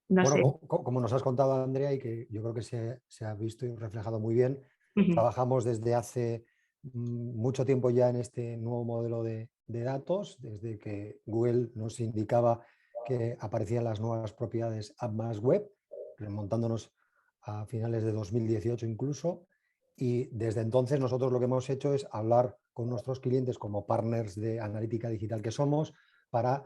No sé. Como nos has contado, Andrea, y que yo creo que se ha visto y reflejado muy bien, trabajamos desde hace mucho tiempo ya en este nuevo modelo de datos, desde que Google nos indicaba que aparecían las nuevas propiedades App más Web, remontándonos a finales de 2018 incluso, y desde entonces nosotros lo que hemos hecho es hablar con nuestros clientes como partners de analítica digital que somos para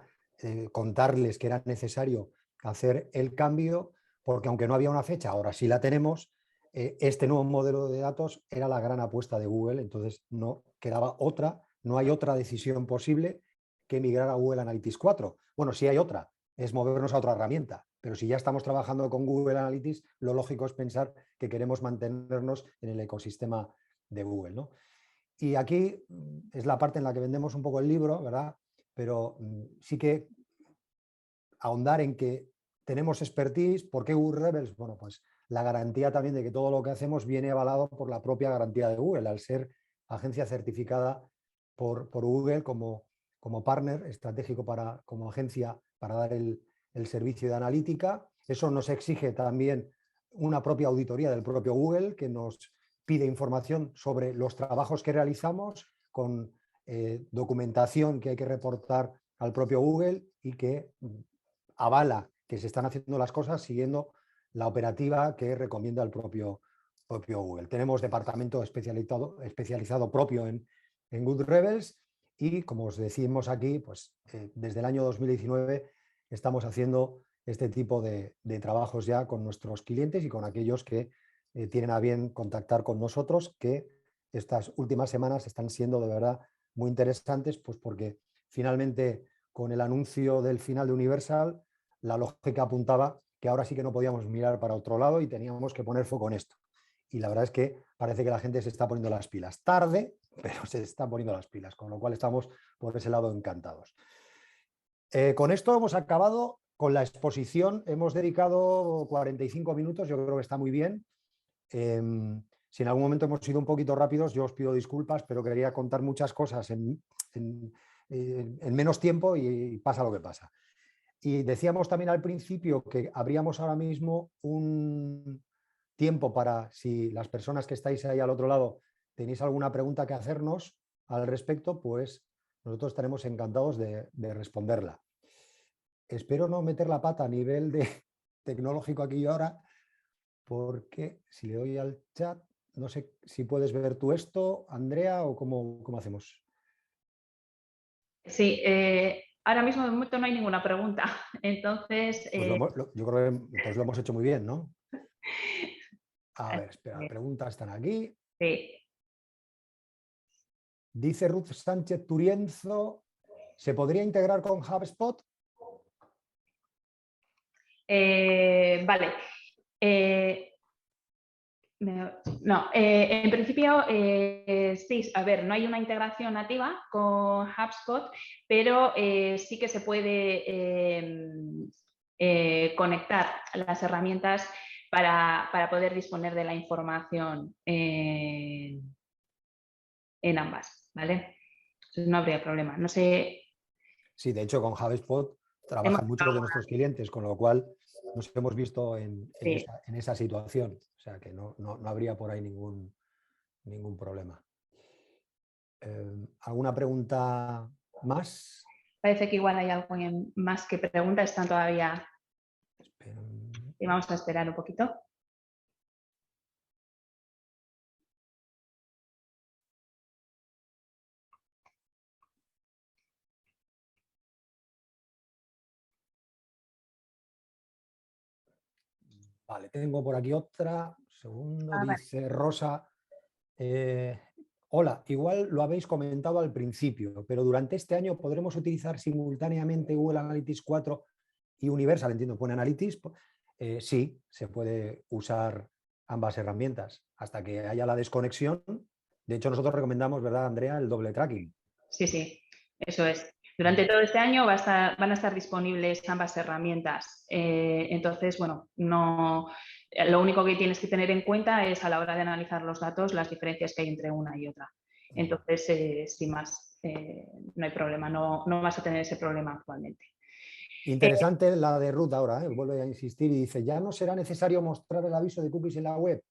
contarles que era necesario hacer el cambio, porque aunque no había una fecha, ahora sí la tenemos, este nuevo modelo de datos era la gran apuesta de Google, entonces no quedaba otra, no hay otra decisión posible que migrar a Google Analytics 4. Bueno, sí hay otra, es movernos a otra herramienta, pero si ya estamos trabajando con Google Analytics, lo lógico es pensar que queremos mantenernos en el ecosistema de Google, ¿no? Y aquí es la parte en la que vendemos un poco el libro, ¿verdad? Pero sí que ahondar en que tenemos expertise. ¿Por qué Google Rebels? Bueno, pues la garantía también de que todo lo que hacemos viene avalado por la propia garantía de Google, al ser agencia certificada por Google como partner estratégico como agencia para dar el servicio de analítica. Eso nos exige también una propia auditoría del propio Google, que nos pide información sobre los trabajos que realizamos con documentación que hay que reportar al propio Google y que avala que se están haciendo las cosas siguiendo la operativa que recomienda el propio Google. Tenemos departamento especializado propio en Good Rebels y, como os decimos aquí, pues, desde el año 2019 estamos haciendo este tipo de trabajos ya con nuestros clientes y con aquellos que tienen a bien contactar con nosotros, que estas últimas semanas están siendo de verdad muy interesantes, pues porque finalmente con el anuncio del final de Universal, la lógica apuntaba que ahora sí que no podíamos mirar para otro lado y teníamos que poner foco en esto. Y la verdad es que parece que la gente se está poniendo las pilas. Tarde, pero se está poniendo las pilas, con lo cual estamos por ese lado encantados. Con esto hemos acabado con la exposición. Hemos dedicado 45 minutos, yo creo que está muy bien. Si en algún momento hemos sido un poquito rápidos, yo os pido disculpas, pero quería contar muchas cosas en menos tiempo y pasa lo que pasa. Y decíamos también al principio que habríamos ahora mismo un tiempo para, si las personas que estáis ahí al otro lado tenéis alguna pregunta que hacernos al respecto, pues nosotros estaremos encantados de responderla. Espero no meter la pata a nivel de tecnológico aquí y ahora, porque si le doy al chat, no sé si puedes ver tú esto, Andrea, o cómo hacemos. Sí, ahora mismo de momento no hay ninguna pregunta. Entonces, Pues yo creo que entonces lo hemos hecho muy bien, ¿no? A ver, espera, preguntas están aquí. sí. Dice Ruth Sánchez Turienzo, ¿se podría integrar con HubSpot? Vale. No, en principio sí, a ver, no hay una integración nativa con HubSpot, pero sí que se puede conectar las herramientas para poder disponer de la información en ambas, ¿vale? Entonces no habría problema. No sé. Sí, de hecho con HubSpot trabajan muchos de nuestros clientes, con lo cual nos hemos visto en esa situación. O sea que no habría por ahí ningún problema. ¿Alguna pregunta más? Parece que igual hay algo más que preguntas, están todavía. Y vamos a esperar un poquito. Vale, tengo por aquí otra. Segundo, dice Vale. Rosa. Hola, igual lo habéis comentado al principio, pero durante este año podremos utilizar simultáneamente Google Analytics 4 y Universal, entiendo, pone Analytics. Sí, se puede usar ambas herramientas hasta que haya la desconexión. De hecho, nosotros recomendamos, ¿verdad, Andrea?, el doble tracking. Sí, eso es. Durante todo este año van a estar disponibles ambas herramientas. Entonces, bueno, lo único que tienes que tener en cuenta es a la hora de analizar los datos las diferencias que hay entre una y otra. Entonces, sin más, no hay problema, no vas a tener ese problema actualmente. Interesante la de Ruth ahora, vuelve a insistir y dice, ya no será necesario mostrar el aviso de cookies en la web.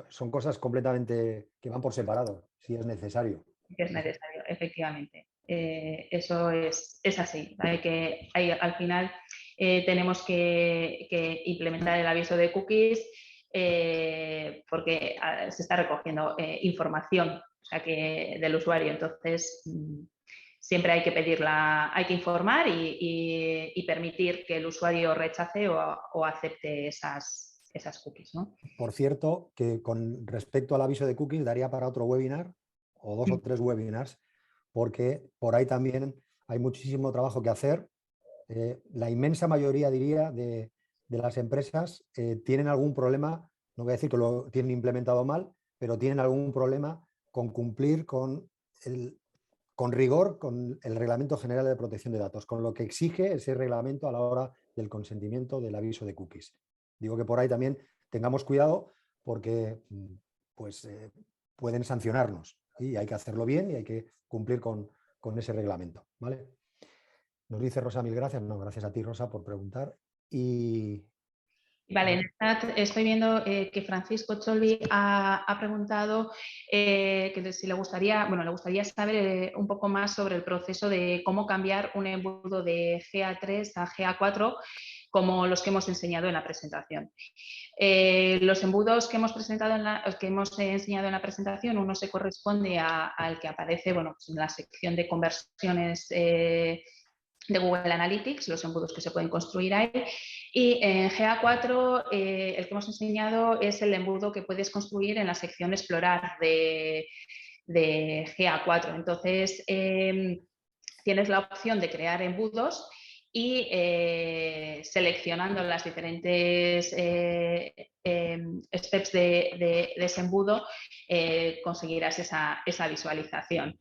Son cosas completamente que van por separado, si es necesario. Que es necesario, efectivamente. Eso es así. Al final tenemos que implementar el aviso de cookies porque se está recogiendo información, o sea, del usuario. Entonces, siempre hay que pedirla, hay que informar y permitir que el usuario rechace o acepte esas cookies, ¿no? Por cierto, que con respecto al aviso de cookies daría para otro webinar o 2 o 3 webinars, porque por ahí también hay muchísimo trabajo que hacer. La inmensa mayoría, diría, de las empresas tienen algún problema, no voy a decir que lo tienen implementado mal, pero tienen algún problema con cumplir con rigor con el Reglamento General de Protección de Datos, con lo que exige ese reglamento a la hora del consentimiento del aviso de cookies. Digo que por ahí también tengamos cuidado porque pues, pueden sancionarnos y hay que hacerlo bien y hay que cumplir con ese reglamento, ¿vale? Nos dice Rosa, mil gracias. No, gracias a ti, Rosa, por preguntar. Vale, en el chat estoy viendo que Francisco Cholli ha preguntado que si le gustaría saber un poco más sobre el proceso de cómo cambiar un embudo de GA3 a GA4 como los que hemos enseñado en la presentación. Los embudos que hemos enseñado en la presentación, uno se corresponde al que aparece, bueno, pues en la sección de conversiones de Google Analytics, los embudos que se pueden construir ahí. Y en GA4 el que hemos enseñado es el embudo que puedes construir en la sección Explorar de GA4. Entonces, tienes la opción de crear embudos y seleccionando las diferentes steps de ese embudo conseguirás esa visualización.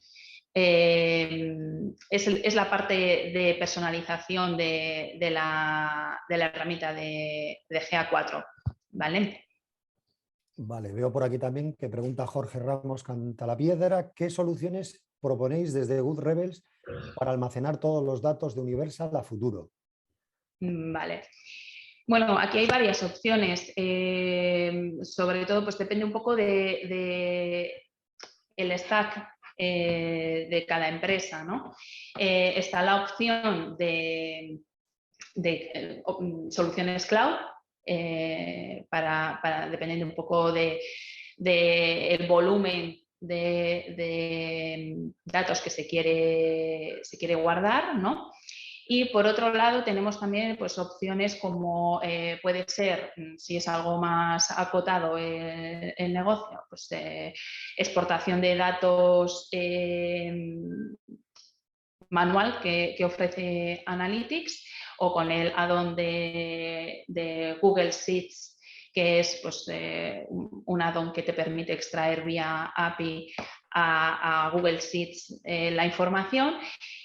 Es la parte de personalización de la herramienta de GA4, ¿vale? Vale, veo por aquí también que pregunta Jorge Ramos Cantalapiedra, ¿qué soluciones proponéis desde Good Rebels para almacenar todos los datos de Universal a futuro? Vale. Bueno, aquí hay varias opciones. Sobre todo, pues depende un poco de el stack de cada empresa, ¿no? Está la opción de soluciones cloud, dependiendo un poco del volumen de datos que se quiere guardar, ¿no? Y por otro lado tenemos también pues, opciones como puede ser, si es algo más acotado el negocio, pues exportación de datos manual que ofrece Analytics, o con el add-on de Google Sheets, que es pues, un add-on que te permite extraer vía API a Google Sheets la información.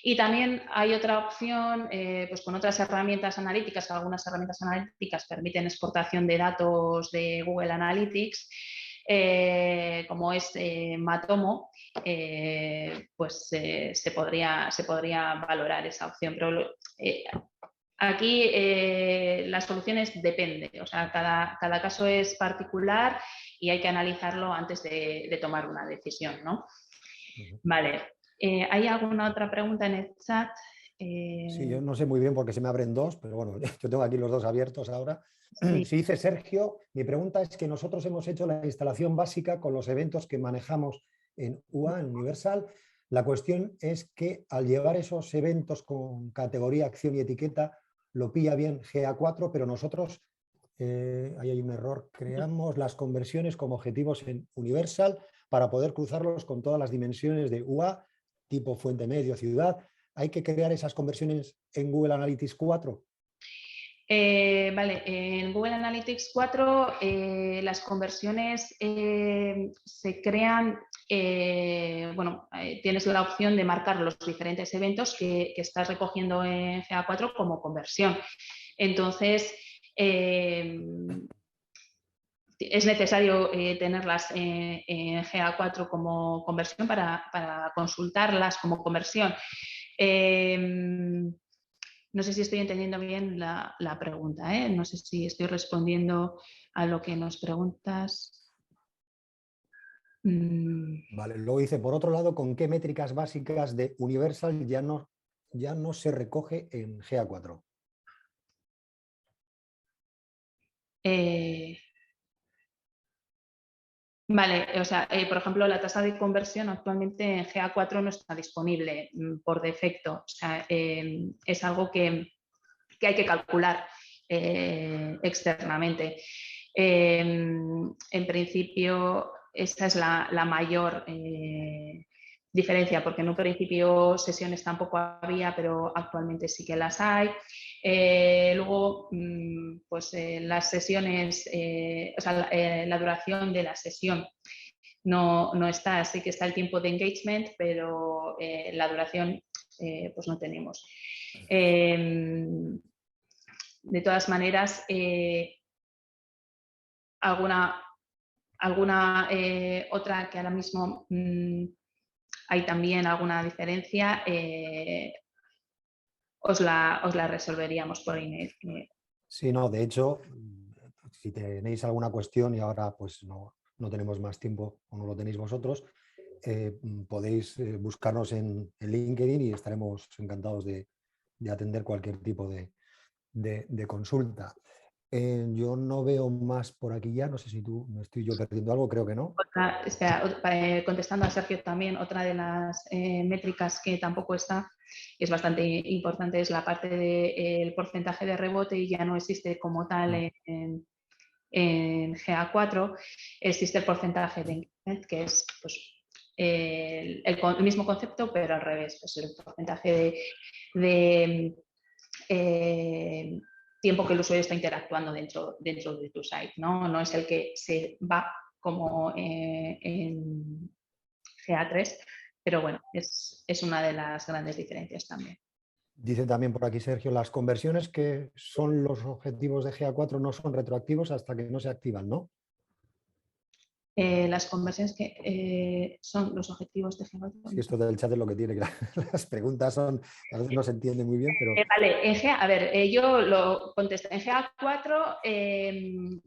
Y también hay otra opción pues con otras herramientas analíticas. Algunas herramientas analíticas permiten exportación de datos de Google Analytics, como es Matomo, pues se podría valorar esa opción. Pero aquí las soluciones dependen, o sea, cada caso es particular y hay que analizarlo antes de tomar una decisión, ¿no? Vale. ¿Hay alguna otra pregunta en el chat? Sí, yo no sé muy bien porque se me abren dos, pero bueno, yo tengo aquí los dos abiertos ahora. Sí. Si dice Sergio, mi pregunta es que nosotros hemos hecho la instalación básica con los eventos que manejamos en UA, en Universal. La cuestión es que al llevar esos eventos con categoría, acción y etiqueta, lo pilla bien GA4, pero nosotros, ahí hay un error, creamos las conversiones como objetivos en Universal para poder cruzarlos con todas las dimensiones de UA, tipo fuente medio, ciudad. ¿Hay que crear esas conversiones en Google Analytics 4? Vale, en Google Analytics 4 las conversiones se crean, bueno, tienes la opción de marcar los diferentes eventos que estás recogiendo en GA4 como conversión. Entonces, es necesario tenerlas en GA4 como conversión para consultarlas como conversión. No sé si estoy entendiendo bien la pregunta, ¿eh? No sé si estoy respondiendo a lo que nos preguntas. Vale, luego dice, por otro lado, ¿con qué métricas básicas de Universal ya no se recoge en GA4? Vale, o sea, por ejemplo, la tasa de conversión actualmente en GA4 no está disponible por defecto. O sea, es algo que hay que calcular externamente. En principio, esta es la mayor diferencia, porque en un principio sesiones tampoco había, pero actualmente sí que las hay. Luego, pues las sesiones, o sea, la duración de la sesión no está, sí que está el tiempo de engagement, pero la duración pues no tenemos. De todas maneras, alguna otra que ahora mismo hay también alguna diferencia, os la resolveríamos por email. Sí, no, de hecho, si tenéis alguna cuestión y ahora pues no tenemos más tiempo o no lo tenéis vosotros, podéis buscarnos en LinkedIn y estaremos encantados de atender cualquier tipo de consulta. Yo no veo más por aquí ya, no sé si tú me estoy yo perdiendo algo, creo que no. Contestando a Sergio también, otra de las métricas que tampoco está, es bastante importante, es la parte del porcentaje de rebote y ya no existe como tal en GA4, existe el porcentaje de engagement, que es pues, el mismo concepto, pero al revés, pues el porcentaje de tiempo que el usuario está interactuando dentro de tu site, ¿no? No es el que se va como en GA3, pero bueno, es una de las grandes diferencias también. Dice también por aquí Sergio, las conversiones que son los objetivos de GA4 no son retroactivos hasta que no se activan, ¿no? Las conversiones que son los objetivos de GA4. Sí, esto del chat es lo que tiene, que las preguntas son, a veces no se entiende muy bien, pero... Vale, a ver, yo lo contesto. En GA4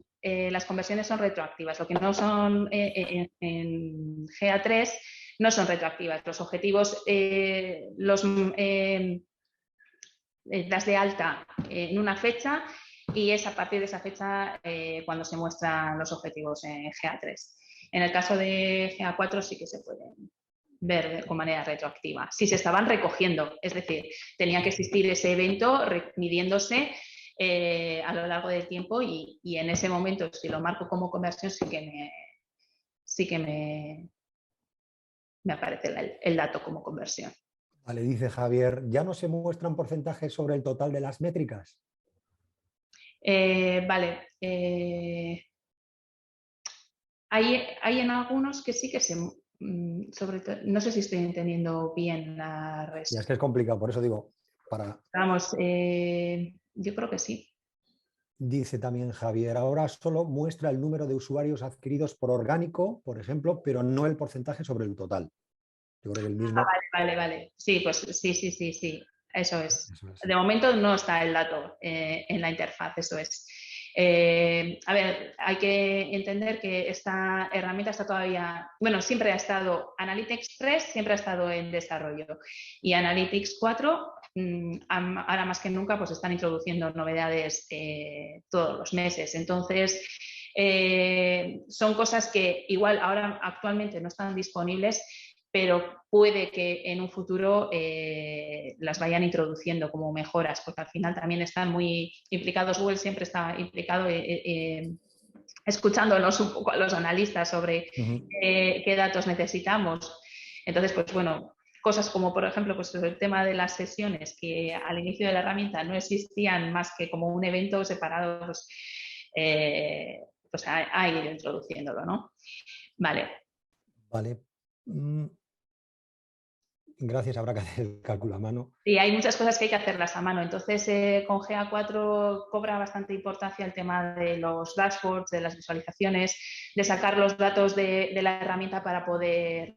las conversiones son retroactivas, lo que no son en GA3 no son retroactivas. Los objetivos das de alta en una fecha y es a partir de esa fecha cuando se muestran los objetivos en GA3. En el caso de GA4 sí que se pueden ver con manera retroactiva. Si se estaban recogiendo, es decir, tenía que existir ese evento midiéndose a lo largo del tiempo y en ese momento, si lo marco como conversión, sí que me aparece el dato como conversión. Vale, dice Javier, ¿ya no se muestran porcentajes sobre el total de las métricas? Vale. Hay en algunos que sí que sobre todo, no sé si estoy entendiendo bien la Ya respuesta. es que es complicado, por eso digo, para... Vamos, yo creo que sí. Dice también Javier, ahora solo muestra el número de usuarios adquiridos por orgánico, por ejemplo, pero no el porcentaje sobre el total. Yo creo que el mismo... Vale. Sí, pues sí. Eso es. Eso es. De momento no está el dato en la interfaz, eso es. A ver, hay que entender que esta herramienta está todavía, bueno, siempre ha estado, Analytics 3 siempre ha estado en desarrollo y Analytics 4 ahora más que nunca pues están introduciendo novedades todos los meses. Entonces, son cosas que igual ahora actualmente no están disponibles, pero puede que en un futuro las vayan introduciendo como mejoras, porque al final también están muy implicados. Google siempre está implicado escuchándonos un poco a los analistas sobre qué datos necesitamos. Entonces, pues bueno, cosas como, por ejemplo, pues el tema de las sesiones, que al inicio de la herramienta no existían más que como un evento separado, pues ha ido introduciéndolo, ¿no? Vale. Vale. Gracias, habrá que hacer el cálculo a mano. Sí, hay muchas cosas que hay que hacerlas a mano. Entonces, con GA4 cobra bastante importancia el tema de los dashboards, de las visualizaciones, de sacar los datos de la herramienta para poder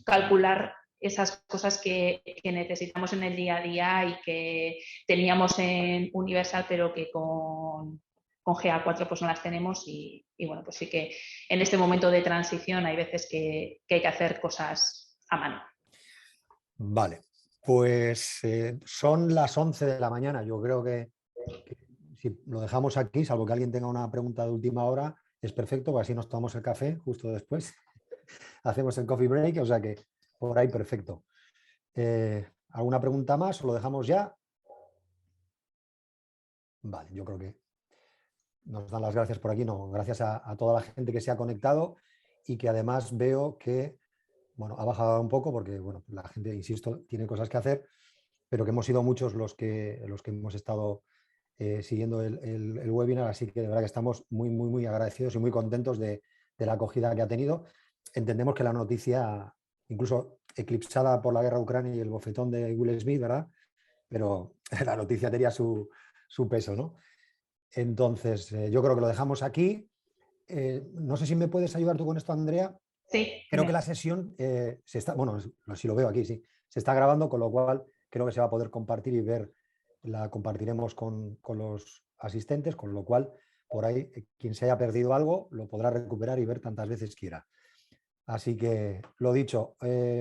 calcular esas cosas que necesitamos en el día a día y que teníamos en Universal, pero que con GA4 pues no las tenemos y bueno, pues sí que en este momento de transición hay veces que hay que hacer cosas a mano. Vale, pues son las 11 de la mañana. Yo creo que si lo dejamos aquí, salvo que alguien tenga una pregunta de última hora, es perfecto, porque así nos tomamos el café justo después. Hacemos el coffee break, o sea que por ahí perfecto. ¿Alguna pregunta más o lo dejamos ya? Vale, yo creo que nos dan las gracias por aquí. No, gracias a toda la gente que se ha conectado y que además veo que, bueno, ha bajado un poco porque, bueno, la gente, insisto, tiene cosas que hacer, pero que hemos sido muchos los que hemos estado siguiendo el webinar, así que de verdad que estamos muy agradecidos y muy contentos de la acogida que ha tenido. Entendemos que la noticia, incluso eclipsada por la guerra de Ucrania y el bofetón de Will Smith, ¿verdad? Pero la noticia tenía su peso, ¿no? Entonces, yo creo que lo dejamos aquí. No sé si me puedes ayudar tú con esto, Andrea. Sí. Creo que la sesión se está, bueno, si lo veo aquí, sí, se está grabando, con lo cual creo que se va a poder compartir y ver, la compartiremos con los asistentes, con lo cual por ahí quien se haya perdido algo lo podrá recuperar y ver tantas veces quiera. Así que, lo dicho,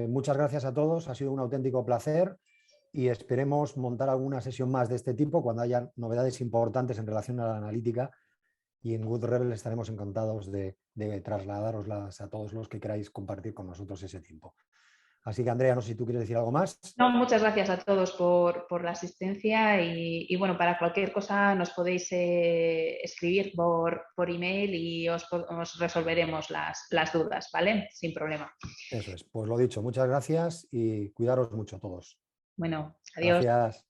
muchas gracias a todos, ha sido un auténtico placer y esperemos montar alguna sesión más de este tipo cuando haya novedades importantes en relación a la analítica y en Good Rebel estaremos encantados de trasladároslas a todos los que queráis compartir con nosotros ese tiempo. Así que, Andrea, no sé si tú quieres decir algo más. No, muchas gracias a todos por la asistencia y bueno, para cualquier cosa nos podéis escribir por email y os resolveremos las dudas, ¿vale? Sin problema. Eso es. Pues lo dicho, muchas gracias y cuidaros mucho todos. Bueno, adiós. Gracias.